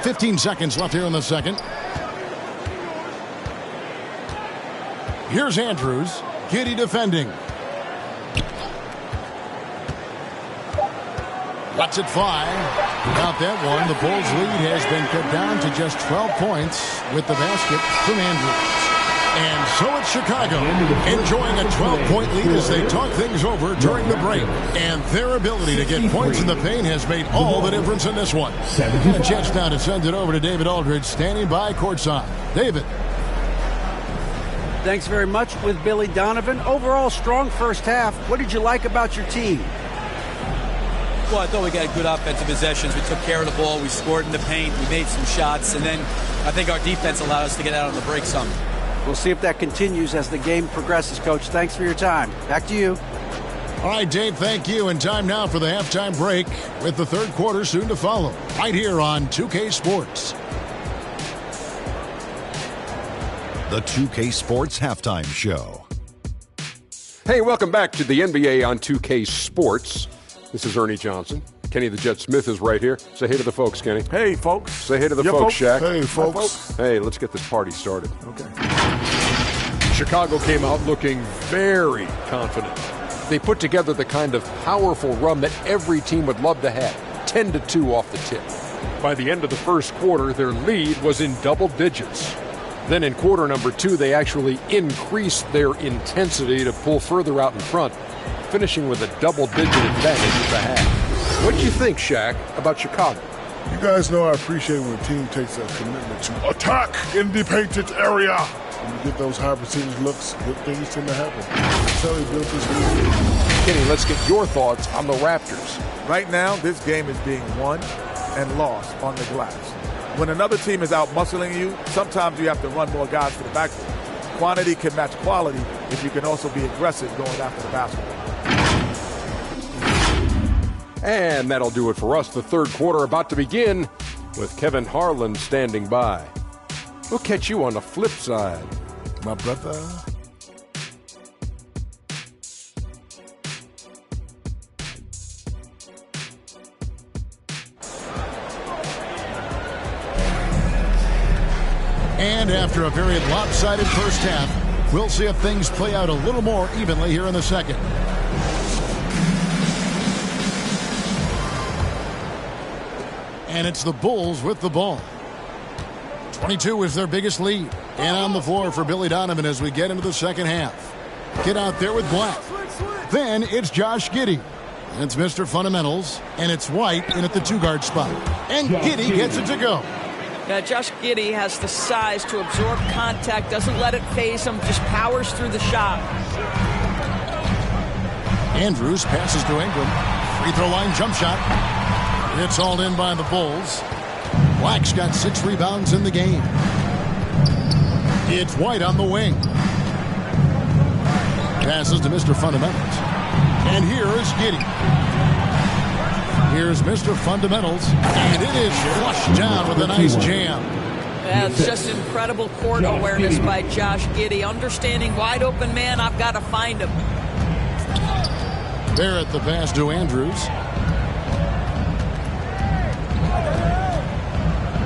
Speaker 2: .15 seconds left here in the second. Here's Andrews. Giddey defending. Lets it fly. Without that one, the Bulls' lead has been cut down to just 12 points with the basket from Andrews. And so it's Chicago enjoying a 12-point lead as they talk things over during the break. And their ability to get points in the paint has made all the difference in this one. And a chance now to send it over to David Aldridge, standing by courtside. David.
Speaker 6: Thanks very much with Billy Donovan. Overall, strong first half. What did you like about your team?
Speaker 7: Well, I thought we got good offensive possessions. We took care of the ball. We scored in the paint. We made some shots. And then I think our defense allowed us to get out on the break some.
Speaker 6: We'll see if that continues as the game progresses, Coach. Thanks for your time. Back to you.
Speaker 2: All right, Dave, thank you. And time now for the halftime break with the third quarter soon to follow. Right here on 2K Sports.
Speaker 8: The 2K Sports Halftime Show.
Speaker 9: Hey, welcome back to the NBA on 2K Sports. This is Ernie Johnson. Kenny the Jet Smith is right here. Say hey to the folks, Kenny.
Speaker 10: Hey, folks.
Speaker 9: Say hey to the folks, Shaq.
Speaker 10: Hey, folks.
Speaker 9: Hey, let's get this party started.
Speaker 10: Okay.
Speaker 9: Chicago came out looking very confident. They put together the kind of powerful run that every team would love to have. 10-2 off the tip. By the end of the first quarter, their lead was in double digits. Then in quarter number 2, they actually increased their intensity to pull further out in front, finishing with a double-digit advantage at the half. What do you think, Shaq, about Chicago?
Speaker 10: You guys know I appreciate when a team takes a commitment to attack in the painted area. When you get those high percentage looks, good things tend to happen. That's how they built this league.
Speaker 9: Kenny, let's get your thoughts on the Raptors.
Speaker 11: Right now, this game is being won and lost on the glass. When another team is out muscling you, sometimes you have to run more guys to the backcourt. Quantity can match quality if you can also be aggressive going after the basketball.
Speaker 9: And that'll do it for us. The third quarter about to begin with Kevin Harlan standing by. We'll catch you on the flip side, my brother.
Speaker 2: And after a very lopsided first half, we'll see if things play out a little more evenly here in the second. And it's the Bulls with the ball. 22 is their biggest lead. And on the floor for Billy Donovan as we get into the second half. Get out there with Black. Then it's Josh Giddey. And it's Mr. Fundamentals. And it's White in at the two-guard spot. And Giddey gets it to go.
Speaker 3: Josh Giddey has the size to absorb contact, doesn't let it phase him, just powers through the shot.
Speaker 2: Andrews passes to Ingram. Free throw line jump shot. It's hauled in by the Bulls. Black's got 6 rebounds in the game. It's White on the wing. Passes to Mr. Fundamentals. And here is Giddey. Here's Mr. Fundamentals. And it is flushed down with a nice jam.
Speaker 3: That's just incredible court awareness by Josh Giddey. Understanding wide open man, I've got to find him.
Speaker 2: Barrett the pass to Andrews.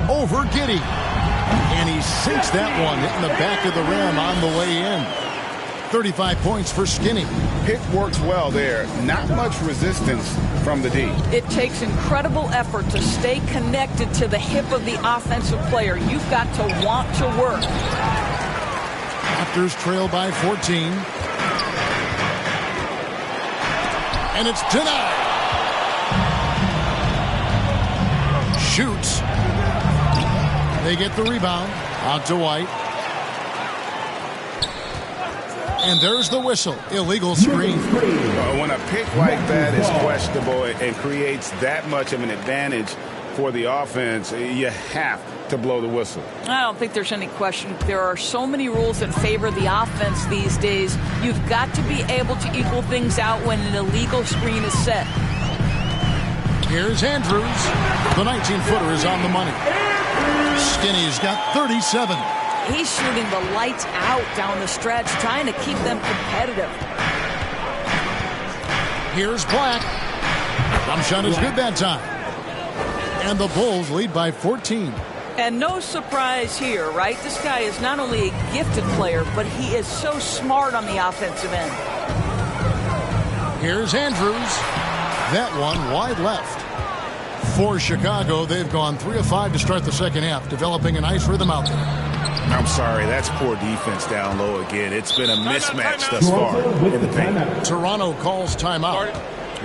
Speaker 2: Over Giddey. And he sinks that one, hitting the back of the rim on the way in. 35 points for Skinny.
Speaker 5: Pick works well there. Not much resistance from the D.
Speaker 3: It takes incredible effort to stay connected to the hip of the offensive player. You've got to want to work.
Speaker 2: Raptors trail by 14. And it's denied. Shoots. They get the rebound. Out to White. And there's the whistle. Illegal screen.
Speaker 5: When a pick like that is questionable and creates that much of an advantage for the offense, you have to blow the whistle.
Speaker 3: I don't think there's any question. There are so many rules that favor the offense these days. You've got to be able to equal things out when an illegal screen is set.
Speaker 2: Here's Andrews. The 19-footer is on the money. Skinny's got 37.
Speaker 3: He's shooting the lights out down the stretch, trying to keep them competitive.
Speaker 2: Here's Black. Jump shot is good that time. And the Bulls lead by 14.
Speaker 3: And no surprise here, right? This guy is not only a gifted player, but he is so smart on the offensive end.
Speaker 2: Here's Andrews. That one wide left. For Chicago, they've gone 3 of 5 to start the second half, developing a nice rhythm out there.
Speaker 5: I'm sorry, that's poor defense down low again. It's been a mismatch thus far in the paint.
Speaker 2: Toronto calls timeout.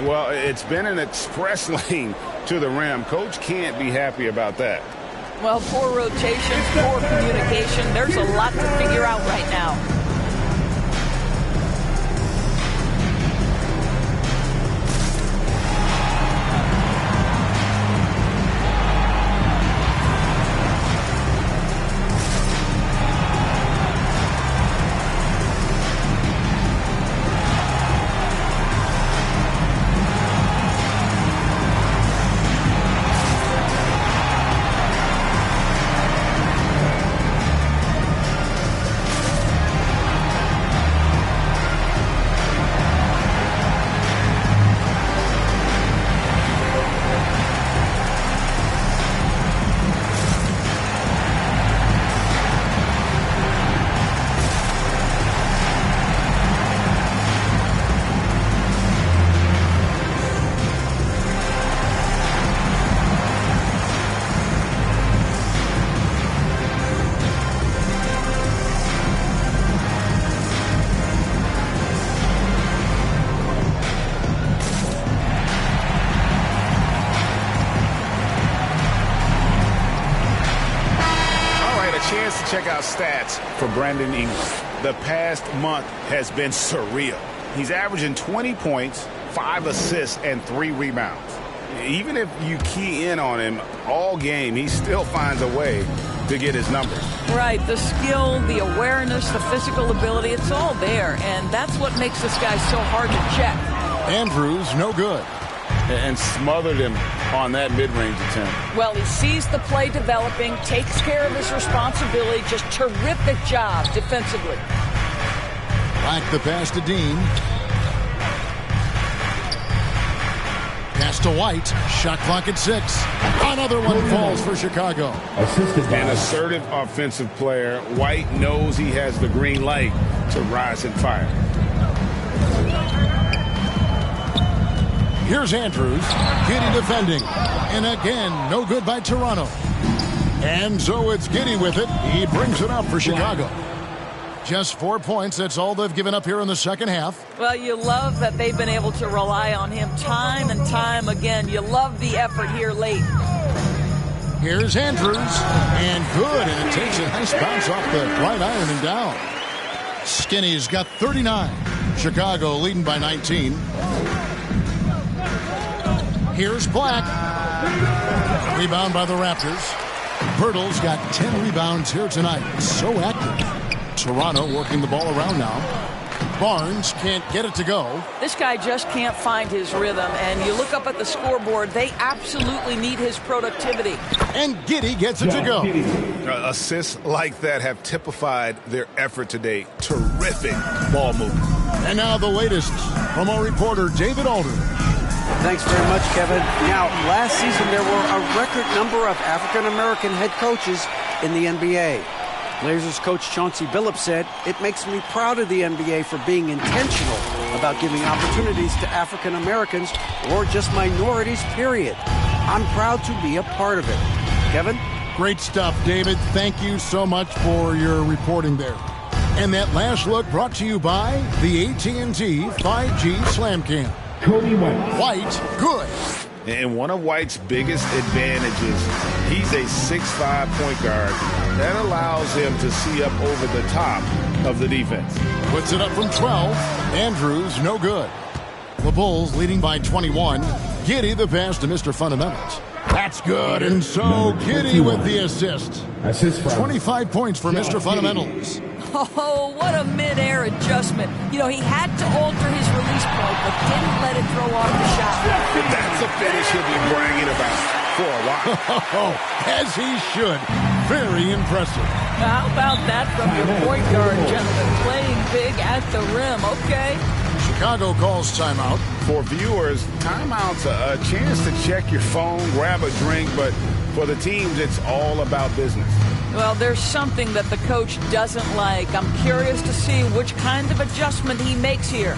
Speaker 5: Well, it's been an express lane to the rim. Coach can't be happy about that.
Speaker 3: Well, poor rotation, poor communication. There's a lot to figure out right now.
Speaker 5: Check out stats for Brandon Ingram. The past month has been surreal. He's averaging 20 points, 5 assists, and 3 rebounds. Even if you key in on him all game, he still finds a way to get his numbers.
Speaker 3: Right, the skill, the awareness, the physical ability, it's all there. And that's what makes this guy so hard to check.
Speaker 2: Andrews, no good.
Speaker 5: And smothered him on that mid-range attempt.
Speaker 3: Well, he sees the play developing, takes care of his responsibility. Just terrific job defensively.
Speaker 2: Back the pass to Dean. Pass to White. Shot clock at 6. Another one falls for Chicago.
Speaker 4: An assertive offensive player. White knows he has the green light to rise and fire.
Speaker 2: Here's Andrews. Giddey defending. And again, no good by Toronto. And so it's Giddey with it. He brings it up for Chicago. Just 4 points. That's all they've given up here in the second half.
Speaker 3: Well, you love that they've been able to rely on him time and time again. You love the effort here late.
Speaker 2: Here's Andrews. And good. And it takes a nice bounce off the right iron and down. Skinny's got 39. Chicago leading by 19. Here's Black. Rebound by the Raptors. Birtles got 10 rebounds here tonight. So active. Toronto working the ball around now. Barnes can't get it to go.
Speaker 3: This guy just can't find his rhythm, and you look up at the scoreboard, they absolutely need his productivity.
Speaker 2: And Giddey gets it to go.
Speaker 4: Assists like that have typified their effort today. Terrific ball movement.
Speaker 2: And now the latest from our reporter, David Aldridge.
Speaker 6: Thanks very much, Kevin. Now, last season there were a record number of African-American head coaches in the NBA. Blazers coach Chauncey Billups said, "It makes me proud of the NBA for being intentional about giving opportunities to African Americans or just minorities, period. I'm proud to be a part of it." Kevin?
Speaker 2: Great stuff, David. Thank you so much for your reporting there. And that last look brought to you by the AT&T 5G Slam Cam.
Speaker 1: Cody White.
Speaker 2: White, good.
Speaker 4: And one of White's biggest advantages, he's a 6'5" point guard. That allows him to see up over the top of the defense.
Speaker 2: Puts it up from 12. Andrews, no good. The Bulls leading by 21. Giddey the pass to Mr. Fundamentals. That's good. And so Giddey with the assist. 25 points for Mr. Fundamentals.
Speaker 3: Oh, what a mid-air adjustment. You know, he had to alter his release point, but didn't let it throw off the shot.
Speaker 4: That's a finish he'll be bragging about for a while.
Speaker 2: As he should. Very impressive.
Speaker 3: How about that from your point guard, gentlemen? Playing big at the rim. Okay.
Speaker 2: Chicago calls timeout.
Speaker 4: For viewers, timeout's a chance to check your phone, grab a drink, but for the teams, it's all about business.
Speaker 3: Well, there's something that the coach doesn't like. I'm curious to see which kind of adjustment he makes here.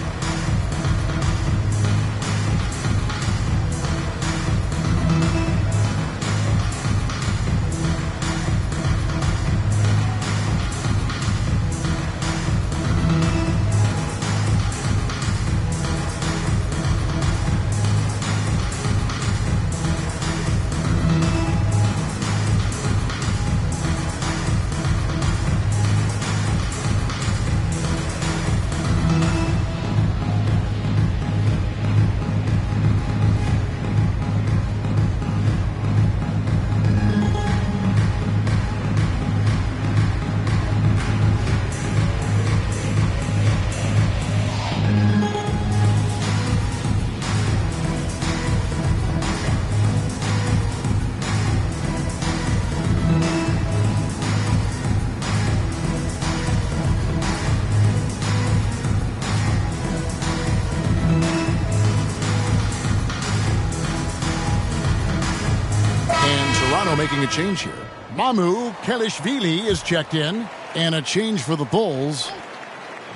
Speaker 2: Making a change here. Mamu Kelishvili is checked in, and a change for the Bulls.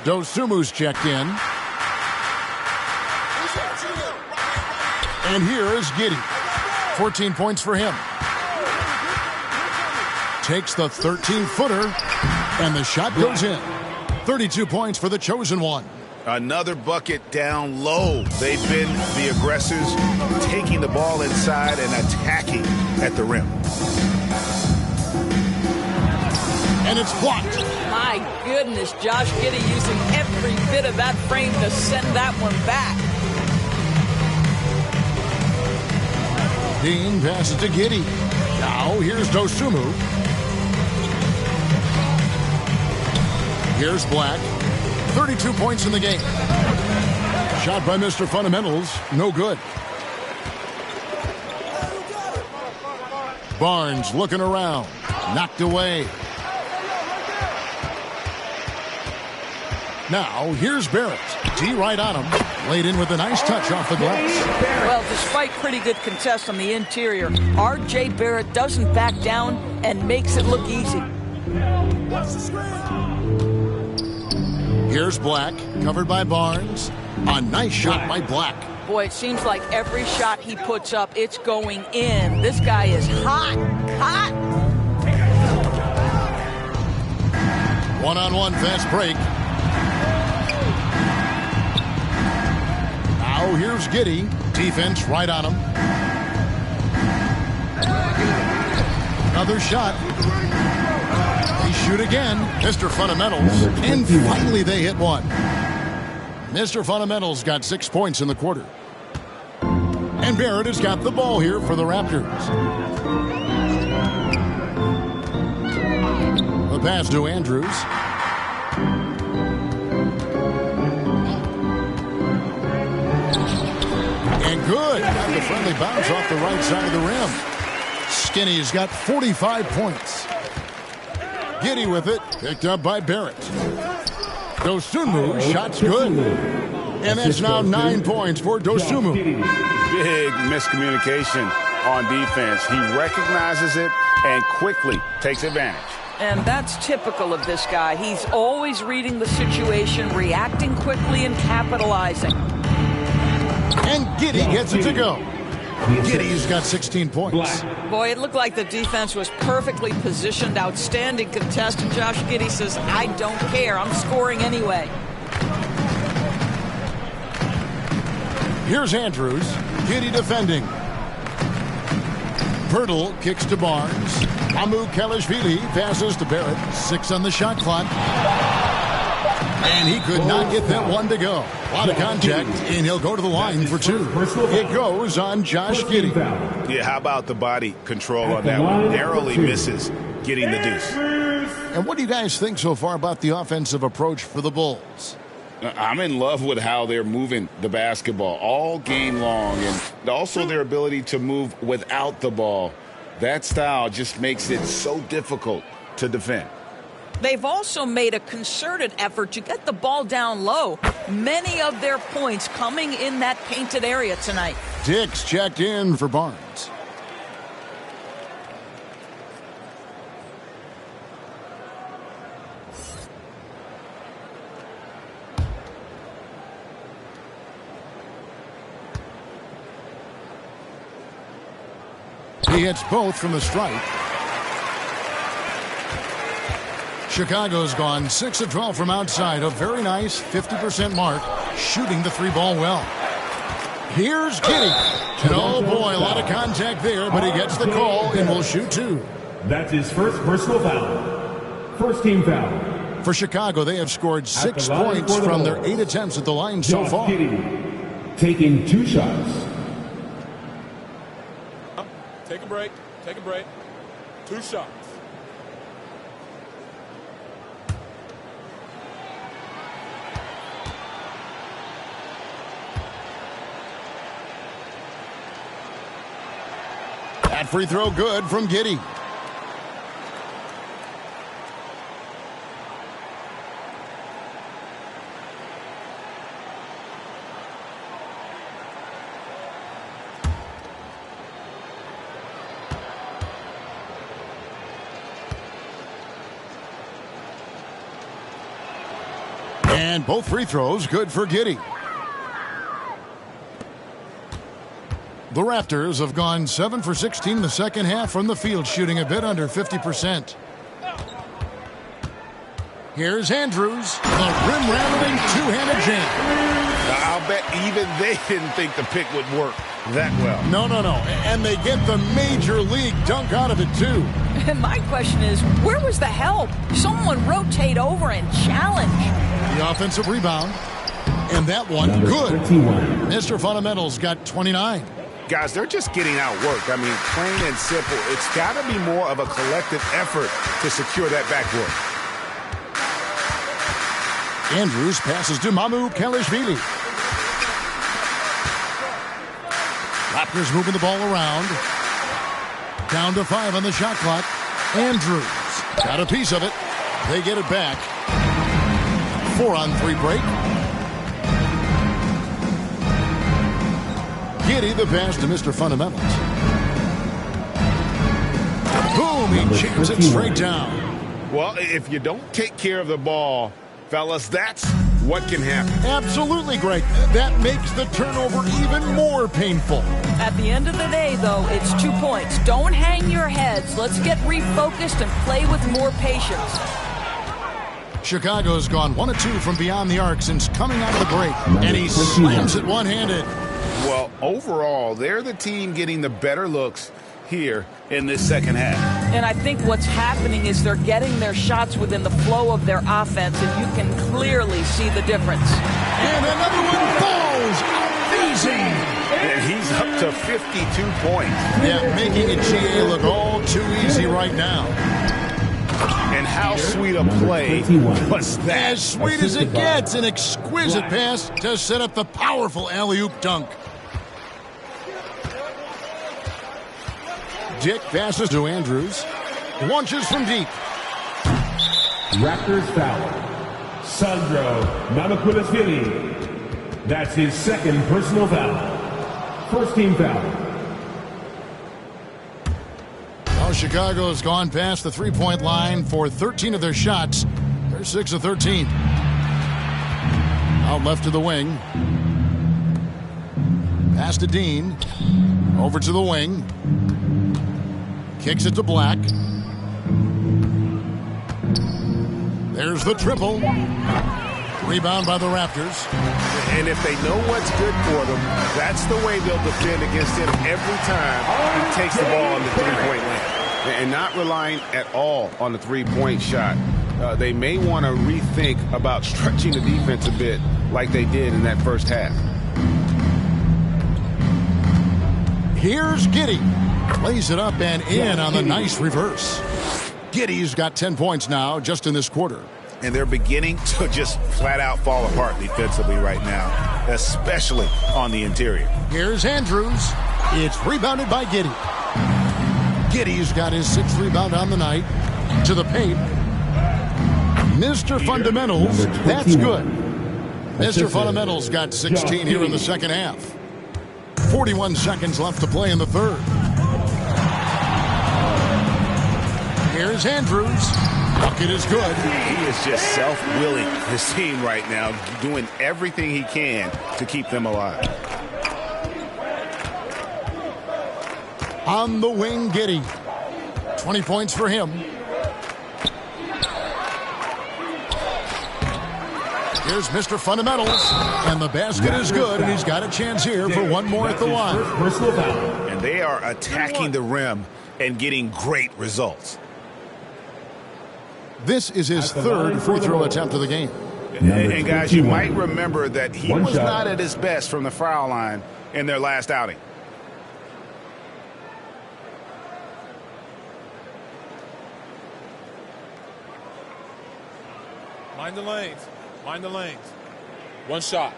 Speaker 2: Dosumu's checked in. And here is Giddey. 14 points for him. Takes the 13-footer, and the shot goes in. 32 points for the chosen one.
Speaker 4: Another bucket down low. They've been the aggressors, taking the ball inside and attacking at the rim.
Speaker 2: And it's blocked.
Speaker 3: My goodness, Josh Giddey using every bit of that frame to send that one back.
Speaker 2: Dean passes to Giddey. Now here's Dosumu. Here's Black. 32 points in the game. Shot by Mr. Fundamentals. No good. Barnes looking around. Knocked away. Now, here's Barrett. D right on him. Laid in with a nice touch off the glass.
Speaker 3: Well, despite pretty good contest on the interior, R.J. Barrett doesn't back down and makes it look easy.
Speaker 2: Here's Black, covered by Barnes. A nice shot by Black.
Speaker 3: Boy, it seems like every shot he puts up, it's going in. This guy is hot, hot.
Speaker 2: One-on-one fast break. Now here's Giddey. Defense right on him. Another shot. They shoot again. Mr. Fundamentals. And finally they hit one. Mr. Fundamentals got 6 points in the quarter. And Barrett has got the ball here for the Raptors. The pass to Andrews. And good. Got the friendly bounce off the right side of the rim. Skinny's got 45 points. Giddey with it. Picked up by Barrett. Dosunmu, shot's good. And that's now 9 points for Dosunmu.
Speaker 5: Big miscommunication on defense. He recognizes it and quickly takes advantage.
Speaker 3: And that's typical of this guy. He's always reading the situation, reacting quickly, and capitalizing.
Speaker 2: And Giddey gets it to go. Giddey's got 16 points.
Speaker 3: Boy, it looked like the defense was perfectly positioned. Outstanding contest. And Josh Giddey says, I don't care. I'm scoring anyway.
Speaker 2: Here's Andrews. Giddey defending. Pirtle kicks to Barnes. Amu Kelishvili passes to Barrett. 6 on the shot clock. And he could not get that one to go. A lot of contact, and he'll go to the line for 2. It goes on Josh Giddey.
Speaker 5: Yeah, how about the body control on that one? Narrowly misses getting the deuce.
Speaker 2: And what do you guys think so far about the offensive approach for the Bulls?
Speaker 4: I'm in love with how they're moving the basketball all game long, and also their ability to move without the ball. That style just makes it so difficult to defend.
Speaker 3: They've also made a concerted effort to get the ball down low. Many of their points coming in that painted area tonight.
Speaker 2: Dix checked in for Barnes. He hits both from the stripe. Chicago's gone 6 of 12 from outside. A very nice 50% mark. Shooting the 3-ball well. Here's Giddey. And oh boy, a lot of contact there, but he gets the call and will shoot 2.
Speaker 1: That's his first personal foul. First team foul.
Speaker 2: For Chicago, they have scored 6 points from their 8 attempts at the line so far.
Speaker 1: Giddey taking 2 shots.
Speaker 9: Take a break. Take a break. 2 shots.
Speaker 2: That free throw good from Giddey. And both free throws good for Giddey. The Raptors have gone 7 for 16 in the second half from the field, shooting a bit under 50%. Here's Andrews, the rim-rattling two-handed jam.
Speaker 5: I'll bet even they didn't think the pick would work that well.
Speaker 2: No. And they get the major league dunk out of it, too.
Speaker 3: And my question is, where was the help? Someone rotate over and challenge.
Speaker 2: The offensive rebound. And that one, good. Mr. Fundamentals got 29.
Speaker 5: Guys, they're just getting outworked. I mean, plain and simple. It's got to be more of a collective effort to secure that backcourt.
Speaker 2: Andrews passes to Mamu Kelishvili. Raptors moving the ball around. Down to 5 on the shot clock. Andrews got a piece of it. They get it back. 4-on-3 break. Giddey the pass to Mr. Fundamentals. Boom, he jams it straight down.
Speaker 5: Well, if you don't take care of the ball, fellas, that's what can happen.
Speaker 2: Absolutely, Greg. That makes the turnover even more painful.
Speaker 3: At the end of the day, though, it's 2 points. Don't hang your heads. Let's get refocused and play with more patience.
Speaker 2: Chicago's gone 1 of 2 from beyond the arc since coming out of the break, and he slams it one-handed.
Speaker 5: Well, overall, they're the team getting the better looks here in this second half.
Speaker 3: And I think what's happening is they're getting their shots within the flow of their offense, and you can clearly see the difference.
Speaker 2: And another one falls. Amazing.
Speaker 5: And he's up to 52 points.
Speaker 2: Yeah, making a GA look all too easy right now.
Speaker 5: And how sweet a play was that?
Speaker 2: As sweet as it gets, an exquisite pass to set up the powerful alley-oop dunk. Dick passes to Andrews. Launches from deep.
Speaker 1: Raptors foul. Sandro Mamakoulasvili. That's his second personal foul. First team foul.
Speaker 2: Well, Chicago has gone past the three-point line for 13 of their shots. They're 6 of 13. Out left to the wing. Pass to Dean. Over to the wing. Kicks it to Black. There's the triple. Rebound by the Raptors.
Speaker 5: And if they know what's good for them, that's the way they'll defend against him every time he takes the ball in the three-point line. And not relying at all on the three-point shot. They may want to rethink about stretching the defense a bit like they did in that first half.
Speaker 2: Here's Giddey. Plays it up and in on the nice reverse. Giddey's got 10 points now just in this quarter.
Speaker 5: And they're beginning to just flat out fall apart defensively right now, especially on the interior.
Speaker 2: Here's Andrews. It's rebounded by Giddey. Giddey's got his 6th rebound on the night. To the paint. Mr. Fundamentals, that's good. Mr. Fundamentals got 16 here in the second half. 41 seconds left to play in the third. Here's Andrews. Bucket is good.
Speaker 5: He is just self-willing, this team right now, doing everything he can to keep them alive.
Speaker 2: On the wing, Giddey. 20 points for him. Here's Mr. Fundamentals. And the basket is good, and he's got a chance here for one more at the line.
Speaker 5: And they are attacking the rim and getting great results.
Speaker 2: This is his 3rd free throw attempt of the game.
Speaker 5: And guys, you might remember that he was not at his best from the foul line in their last outing.
Speaker 12: Mind the lanes. Mind the lanes. One shot.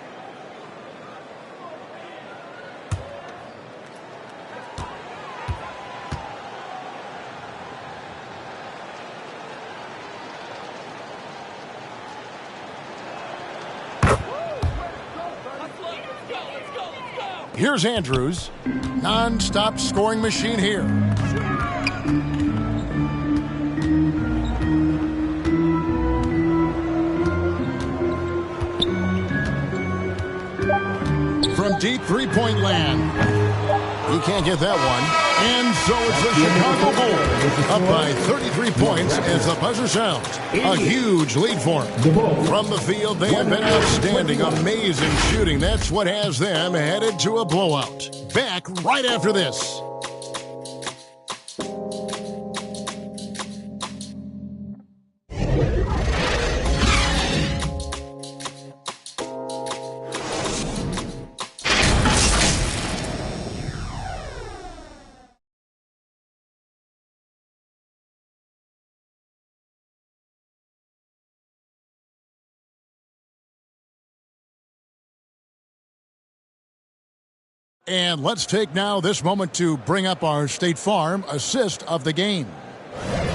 Speaker 2: Here's Andrews. Non-stop scoring machine here. From deep three-point land. He can't get that one. And so it's the Chicago Bulls up by 33 points as the buzzer sounds. A huge lead for them. From the field, they have been outstanding. Amazing shooting. That's what has them headed to a blowout. Back right after this. And let's take now this moment to bring up our State Farm assist of the game.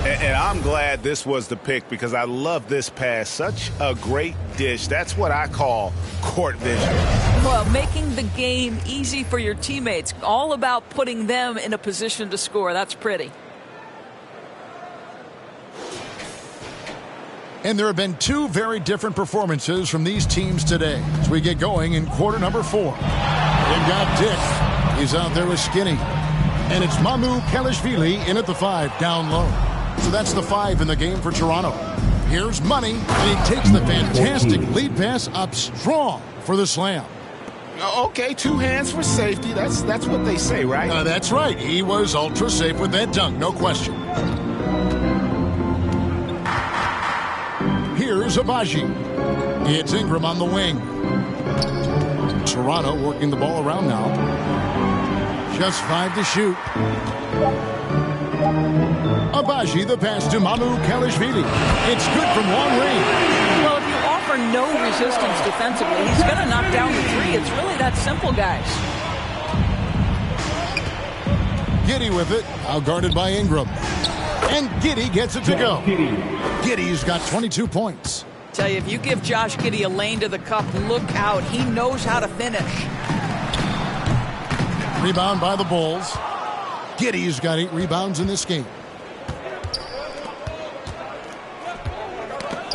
Speaker 5: And I'm glad this was the pick because I love this pass. Such a great dish. That's what I call court vision.
Speaker 3: Well, making the game easy for your teammates. All about putting them in a position to score. That's pretty.
Speaker 2: And there have been two very different performances from these teams today as we get going in quarter number 4. They've got Dick. He's out there with Skinny. And it's Mamu Kelishvili in at the 5 down low. So that's the 5 in the game for Toronto. Here's Money, and he takes the fantastic lead pass up strong for the slam.
Speaker 5: Okay, 2 hands for safety. That's what they say, right?
Speaker 2: That's right. He was ultra safe with that dunk, no question. Here's Abaji. It's Ingram on the wing. Toronto working the ball around now. Just 5 to shoot. Abaji, the pass to Mamu Kelishvili. It's good from long range.
Speaker 3: Well, if you offer no resistance defensively, he's going to knock down the 3. It's really that simple, guys.
Speaker 2: Giddey with it. Now guarded by Ingram. And Giddey gets it to go. Giddey's got 22 points.
Speaker 3: Tell you, if you give Josh Giddey a lane to the cup, look out. He knows how to finish.
Speaker 2: Rebound by the Bulls. Giddey's got 8 rebounds in this game.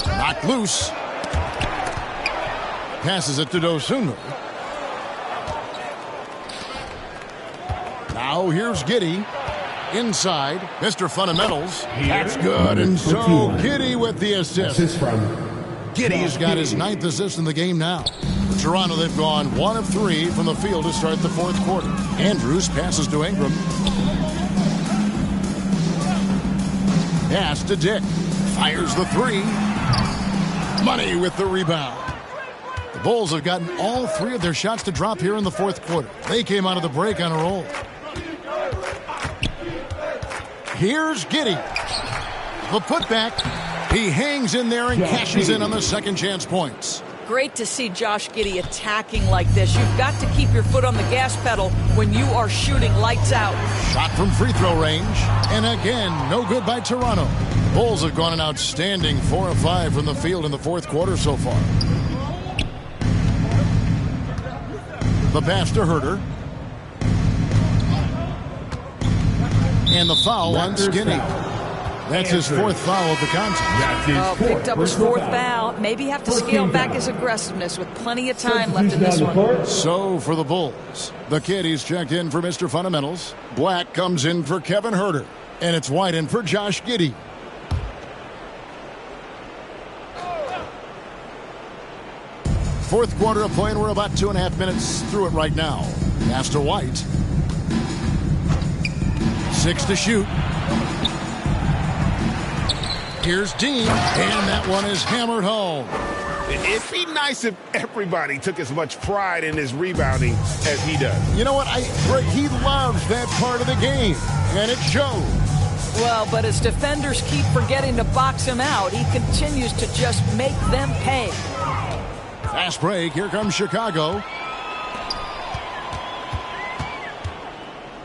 Speaker 2: Knocked loose. Passes it to Dosunmu. Now here's Giddey. Inside, Mr. Fundamentals. That's good. And so Giddey with the assist. Giddey's got his 9th assist in the game now. For Toronto, they've gone 1 of 3 from the field to start the 4th quarter. Andrews passes to Ingram. Pass to Dick. Fires the 3. Money with the rebound. The Bulls have gotten all 3 of their shots to drop here in the 4th quarter. They came out of the break on a roll. Here's Giddey. The putback. He hangs in there and cashes in on the second chance points.
Speaker 3: Great to see Josh Giddey attacking like this. You've got to keep your foot on the gas pedal when you are shooting lights out.
Speaker 2: Shot from free throw range. And again, no good by Toronto. Bulls have gone an outstanding 4 of 5 from the field in the 4th quarter so far. The pass to Herter. And the foul on Skinny. That's his 4th foul of the contest.
Speaker 3: Picked up his 4th foul. Maybe have to scale back his aggressiveness with plenty of time left in this one.
Speaker 2: So for the Bulls, the kid, he's checked in for Mr. Fundamentals. Black comes in for Kevin Herter. And it's White in for Josh Giddey. Fourth quarter of play, and we're about 2.5 minutes through it right now. Pass to White. 6 to shoot. Here's Dean, and that one is hammered home.
Speaker 5: It'd be nice if everybody took as much pride in his rebounding as he does.
Speaker 2: You know what? He loves that part of the game, and it shows.
Speaker 3: Well, but as defenders keep forgetting to box him out, he continues to just make them pay.
Speaker 2: Fast break. Here comes Chicago.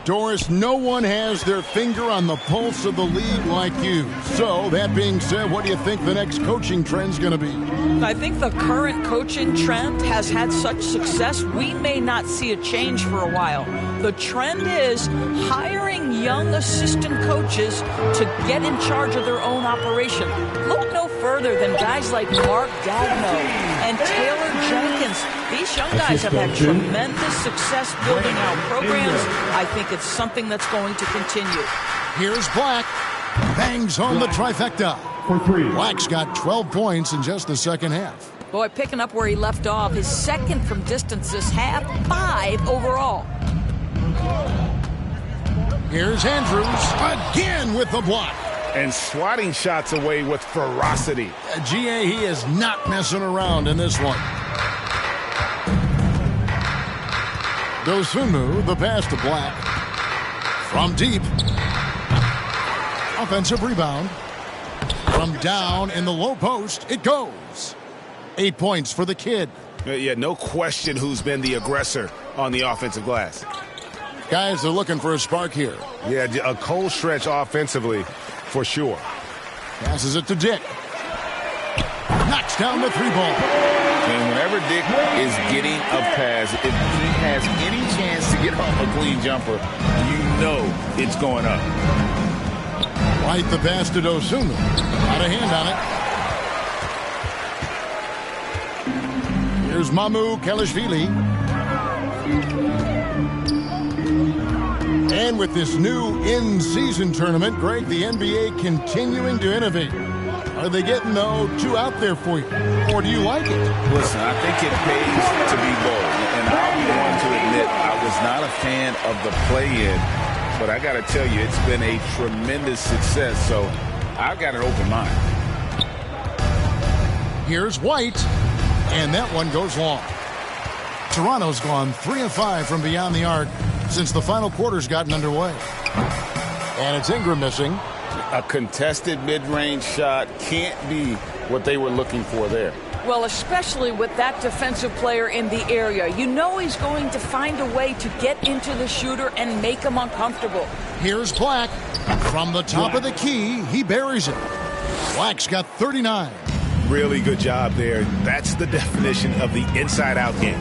Speaker 2: Doris, no one has their finger on the pulse of the league like you. So, that being said, what do you think the next coaching trend's going to be?
Speaker 3: I think the current coaching trend has had such success, we may not see a change for a while. The trend is hiring young assistant coaches to get in charge of their own operation. Look no further than guys like Mark Gagno and Taylor Jenkins. These young guys have had tremendous success building out programs. I think it's something that's going to continue.
Speaker 2: Here's Black. Bangs home the trifecta.
Speaker 1: For 3.
Speaker 2: Black's got 12 points in just the second half.
Speaker 3: Boy, picking up where he left off. His second from distance this half, 5 overall.
Speaker 2: Here's Andrews again with the block.
Speaker 5: And swatting shots away with ferocity.
Speaker 2: GA, he is not messing around in this one. Dosunmu, the pass to Black. From deep. Offensive rebound. From down in the low post, it goes. 8 points for the kid.
Speaker 5: Yeah, no question who's been the aggressor on the offensive glass.
Speaker 2: Guys are looking for a spark here.
Speaker 5: Yeah, a cold stretch offensively, for sure.
Speaker 2: Passes it to Dick. Knocks down the 3 ball.
Speaker 4: And whenever Dick is getting a pass, if he has any chance to get off a clean jumper, you know it's going up.
Speaker 2: White the pass to Dosunmu. Got a hand on it. Here's Mamu Kelishvili. And with this new in-season tournament, Greg, the NBA continuing to innovate. Are they getting, though, too out there for you? Or do you like it?
Speaker 4: Listen, I think it pays to be bold. And I'll be one to admit I was not a fan of the play-in. But I got to tell you, it's been a tremendous success. So I've got an open mind.
Speaker 2: Here's White. And that one goes long. Toronto's gone 3 of 5 from beyond the arc since the final quarter's gotten underway. And it's Ingram missing.
Speaker 4: A contested mid-range shot can't be what they were looking for there.
Speaker 3: Well, especially with that defensive player in the area. You know he's going to find a way to get into the shooter and make him uncomfortable.
Speaker 2: Here's Black. From the top of the key, he buries it. Black's got 39.
Speaker 5: Really good job there. That's the definition of the inside-out game.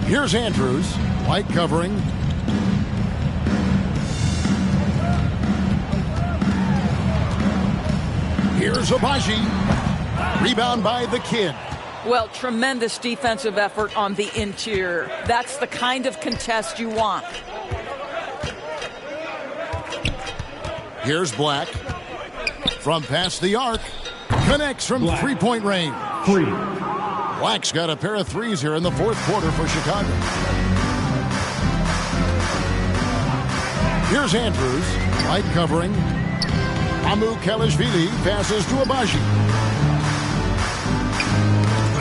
Speaker 2: Here's Andrews. White covering. Here's Abaji. Rebound by the kid.
Speaker 3: Well, tremendous defensive effort on the interior. That's the kind of contest you want.
Speaker 2: Here's Black. From past the arc. Connects from three-point range. Black's got a pair of threes here in the fourth quarter for Chicago. Here's Andrews. White covering. Mamu Kelishvili passes to Abaji.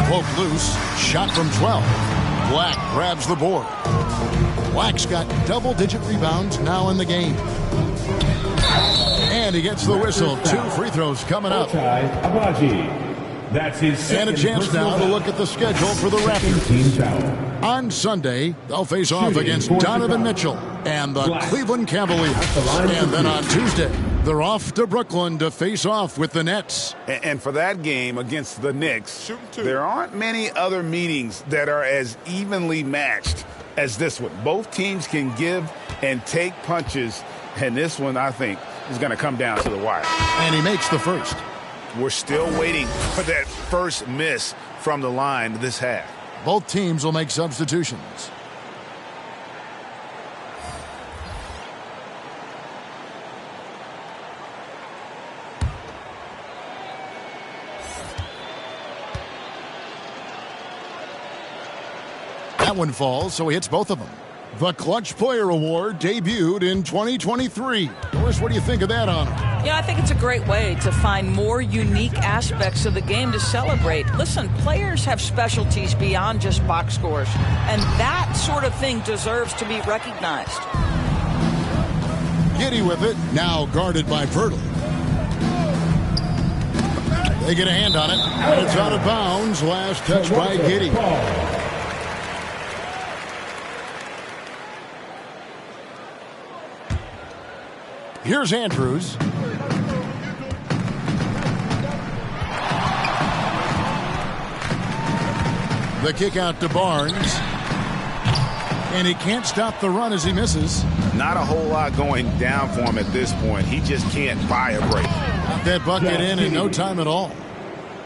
Speaker 2: Poke loose. Shot from 12. Black grabs the board. Black's got double-digit rebounds now in the game. And he gets the whistle. 2 free throws coming up.
Speaker 1: Abaji. That's his second.
Speaker 2: And a chance now to look at the schedule for the Raptors. On Sunday, they'll face off against Donovan Mitchell and the Cleveland Cavaliers. And then on Tuesday, they're off to Brooklyn to face off with the Nets.
Speaker 5: And for that game against the Knicks, there aren't many other meetings that are as evenly matched as this one. Both teams can give and take punches, and this one, I think, is going to come down to the wire.
Speaker 2: And he makes the first.
Speaker 5: We're still waiting for that first miss from the line this half.
Speaker 2: Both teams will make substitutions. That one falls, so he hits both of them. The Clutch Player Award debuted in 2023. Doris, what do you think of that honor?
Speaker 3: Yeah, I think it's a great way to find more unique aspects of the game to celebrate. Listen, players have specialties beyond just box scores, and that sort of thing deserves to be recognized.
Speaker 2: Giddey with it, now guarded by Poeltl. They get a hand on it, and it's out of bounds. Last touch by Giddey. Here's Andrews. The kick out to Barnes. And he can't stop the run as he misses.
Speaker 5: Not a whole lot going down for him at this point. He just can't buy a break.
Speaker 2: Got that bucket in no time at all.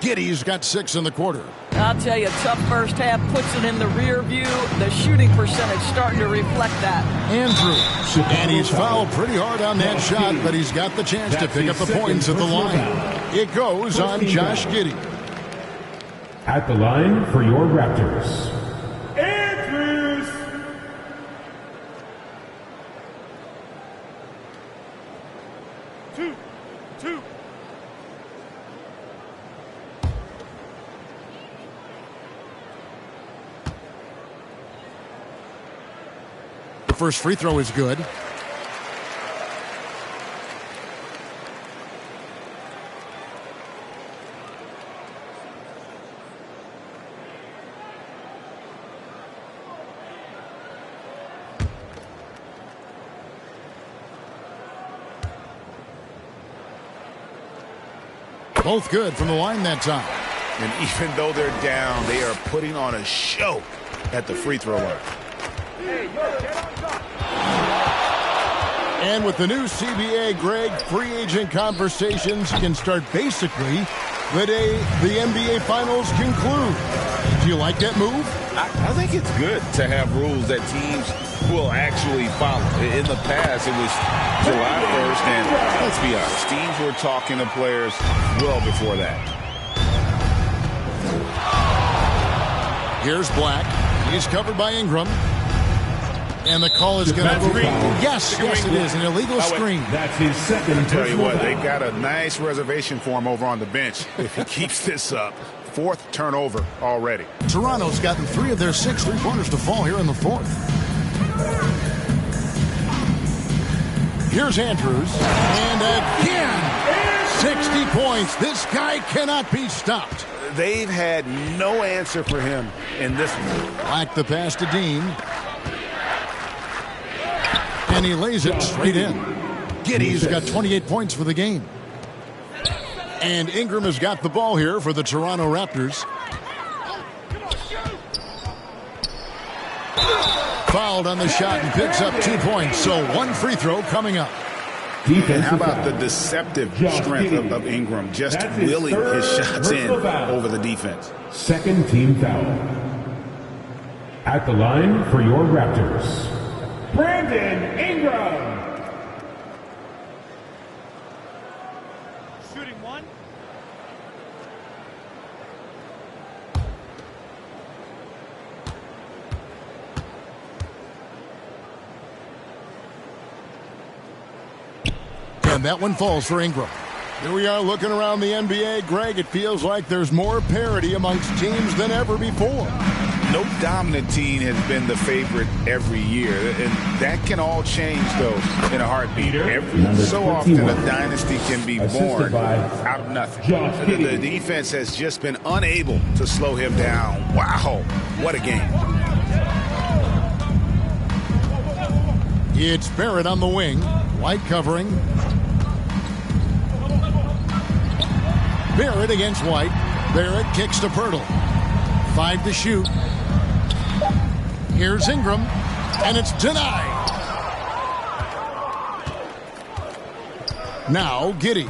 Speaker 2: Giddey's got 6 in the quarter.
Speaker 3: I'll tell you, tough first half puts it in the rear view. The shooting percentage starting to reflect that.
Speaker 2: Andrews. And he's fouled pretty hard on that shot, but he's got the chance to pick up the points at the line. It goes on Josh Giddey.
Speaker 1: At the line for your Raptors, Andrews.
Speaker 12: Two.
Speaker 2: The first free throw is good. Both good from the line that time.
Speaker 5: And even though they're down, they are putting on a show at the free throw line.
Speaker 2: And with the new CBA, Greg, free agent conversations can start basically the day the NBA Finals conclude. Do you like that move?
Speaker 4: I think it's good to have rules that teams will actually follow. In the past, it was July 1st, and let's be honest, teams were talking to players well before that.
Speaker 2: Here's Black. He's covered by Ingram. And the call is going to go. Yes, it is an illegal screen.
Speaker 1: That's his second.
Speaker 5: I tell you what, they've got a nice reservation for him over on the bench if he keeps this up. 4th turnover already.
Speaker 2: Toronto's gotten 3 of their 6 3-pointers to fall here in the 4th. Here's Andrews. And again, 60 points. This guy cannot be stopped.
Speaker 5: They've had no answer for him in this one.
Speaker 2: Black the pass to Dean. And he lays it straight in. Giddey's got 28 points for the game. And Ingram has got the ball here for the Toronto Raptors. Fouled on the shot and picks up 2 points. So 1 free throw coming up.
Speaker 5: And how about the deceptive strength of Ingram, just willing his shots in over the defense.
Speaker 1: Second team foul. At the line for your Raptors, Brandon Ingram.
Speaker 12: Shooting 1.
Speaker 2: And that one falls for Ingram. Here we are looking around the NBA. Greg, it feels like there's more parity amongst teams than ever before.
Speaker 5: No dominant team has been the favorite every year, and that can all change, though, in a heartbeat. Every so often, a dynasty can be born out of nothing. The defense has just been unable to slow him down. Wow, what a game.
Speaker 2: It's Barrett on the wing. White covering. Barrett against White. Barrett kicks to Pirtle. 5 to shoot. Here's Ingram, and it's denied. Now Giddey.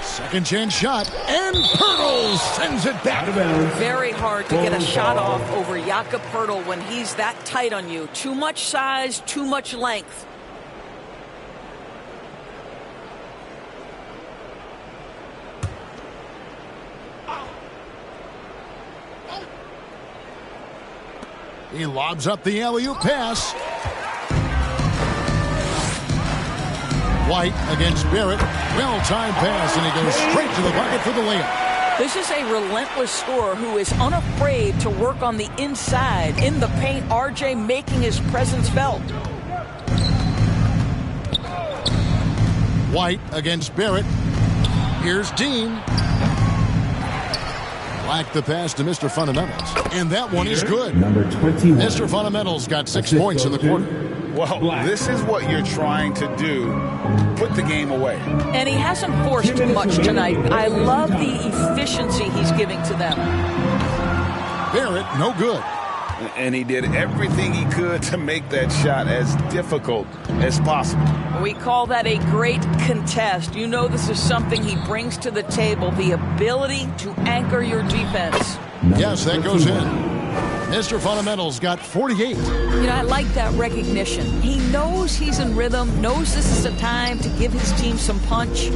Speaker 2: Second chance shot, and Pirtle sends it back.
Speaker 3: Very hard to get a shot off over Jakob Pirtle when he's that tight on you. Too much size, too much length.
Speaker 2: He lobs up the alley-oop pass. White against Barrett. Well-timed pass, and he goes straight to the bucket for the layup.
Speaker 3: This is a relentless scorer who is unafraid to work on the inside. In the paint, RJ making his presence felt.
Speaker 2: White against Barrett. Here's Dean. Black the pass to Mr. Fundamentals. And that one is good.
Speaker 1: Number 21.
Speaker 2: Mr. Fundamentals got 6 points in the quarter.
Speaker 5: Well, this is what you're trying to do. Put the game away.
Speaker 3: And he hasn't forced much tonight. I love the efficiency he's giving to them.
Speaker 2: Barrett, no good.
Speaker 5: And he did everything he could to make that shot as difficult as possible.
Speaker 3: We call that a great contest. You know this is something he brings to the table, the ability to anchor your defense.
Speaker 2: Yes, that goes in. Mr. Fundamentals got 48.
Speaker 3: You know, I like that recognition. He knows he's in rhythm, knows this is the time to give his team some punch.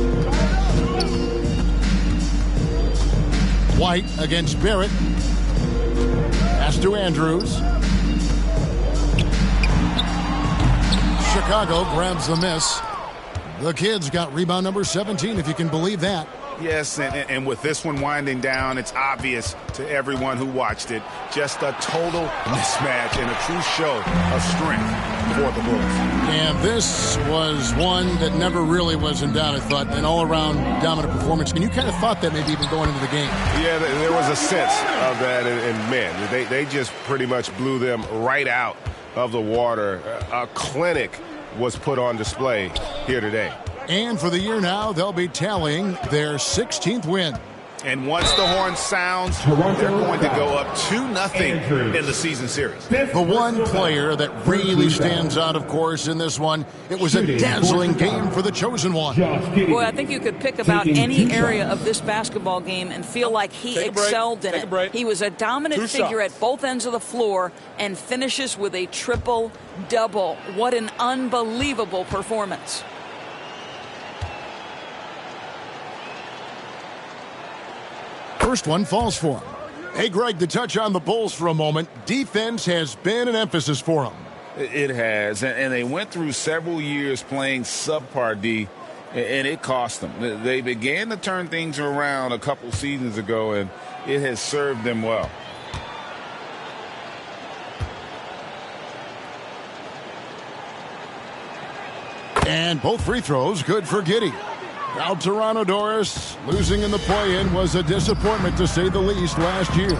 Speaker 2: White against Barrett. Pass to Andrews. Chicago grabs the miss. The Kids got rebound number 17, if you can believe that.
Speaker 5: Yes, and with this one winding down, it's obvious to everyone who watched it. Just a total mismatch and a true show of strength for the Bulls.
Speaker 2: And this was one that never really was in doubt, I thought, an all-around dominant performance. And you kind of thought that maybe even going into the game.
Speaker 13: Yeah, there was a sense of that, and man, they just pretty much blew them right out of the water. A clinic was put on display here today.
Speaker 2: And for the year now, they'll be tallying their 16th win.
Speaker 5: And once the horn sounds, they're going to go up 2-0 in the season series.
Speaker 2: The one player that really stands out, of course, in this one, it was a dazzling game for the chosen one.
Speaker 3: Boy, I think you could pick about any area of this basketball game and feel like he excelled in it. He was a dominant figure at both ends of the floor and finishes with a triple-double. What an unbelievable performance.
Speaker 2: First one falls for him. Hey, Greg, to touch on the Bulls for a moment, defense has been an emphasis for them.
Speaker 4: It has, and they went through several years playing subpar D, and it cost them. They began to turn things around a couple seasons ago, and it has served them well.
Speaker 2: And both free throws good for Giddey. Now Toronto, Doris, losing in the play-in was a disappointment to say the least last year.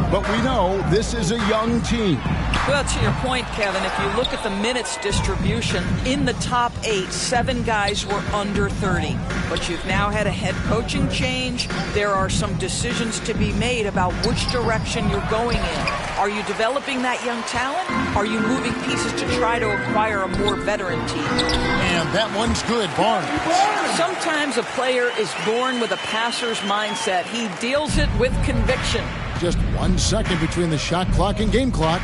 Speaker 2: But we know this is a young team.
Speaker 3: Well, to your point, Kevin, if you look at the minutes distribution, in the top 8, 7 guys were under 30. But you've now had a head coaching change. There are some decisions to be made about which direction you're going in. Are you developing that young talent? Are you moving pieces to try to acquire a more veteran team?
Speaker 2: And that one's good, Barnes.
Speaker 3: Sometimes a player is born with a passer's mindset. He deals it with conviction.
Speaker 2: Just 1 second between the shot clock and game clock.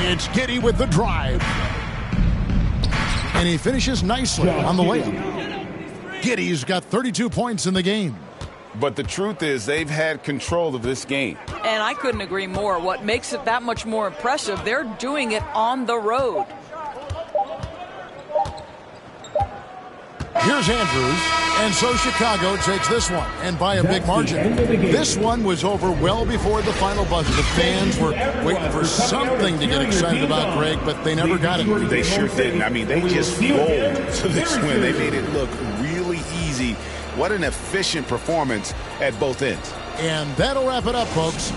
Speaker 2: It's Giddey with the drive. And he finishes nicely on the layup. Giddey's got 32 points in the game.
Speaker 4: But the truth is they've had control of this game.
Speaker 3: And I couldn't agree more. What makes it that much more impressive, they're doing it on the road.
Speaker 2: Here's Andrews, and so Chicago takes this one, and by a big margin. This one was over well before the final buzzer. The fans were waiting for something to get excited about, Greg, but they never got it.
Speaker 4: They sure didn't. I mean, they just rolled to this win. They made it look really easy. What an efficient performance at both ends.
Speaker 2: And that'll wrap it up, folks.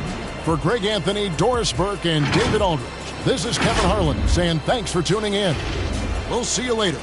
Speaker 2: For Greg Anthony, Doris Burke, and David Aldridge, this is Kevin Harlan saying thanks for tuning in. We'll see you later.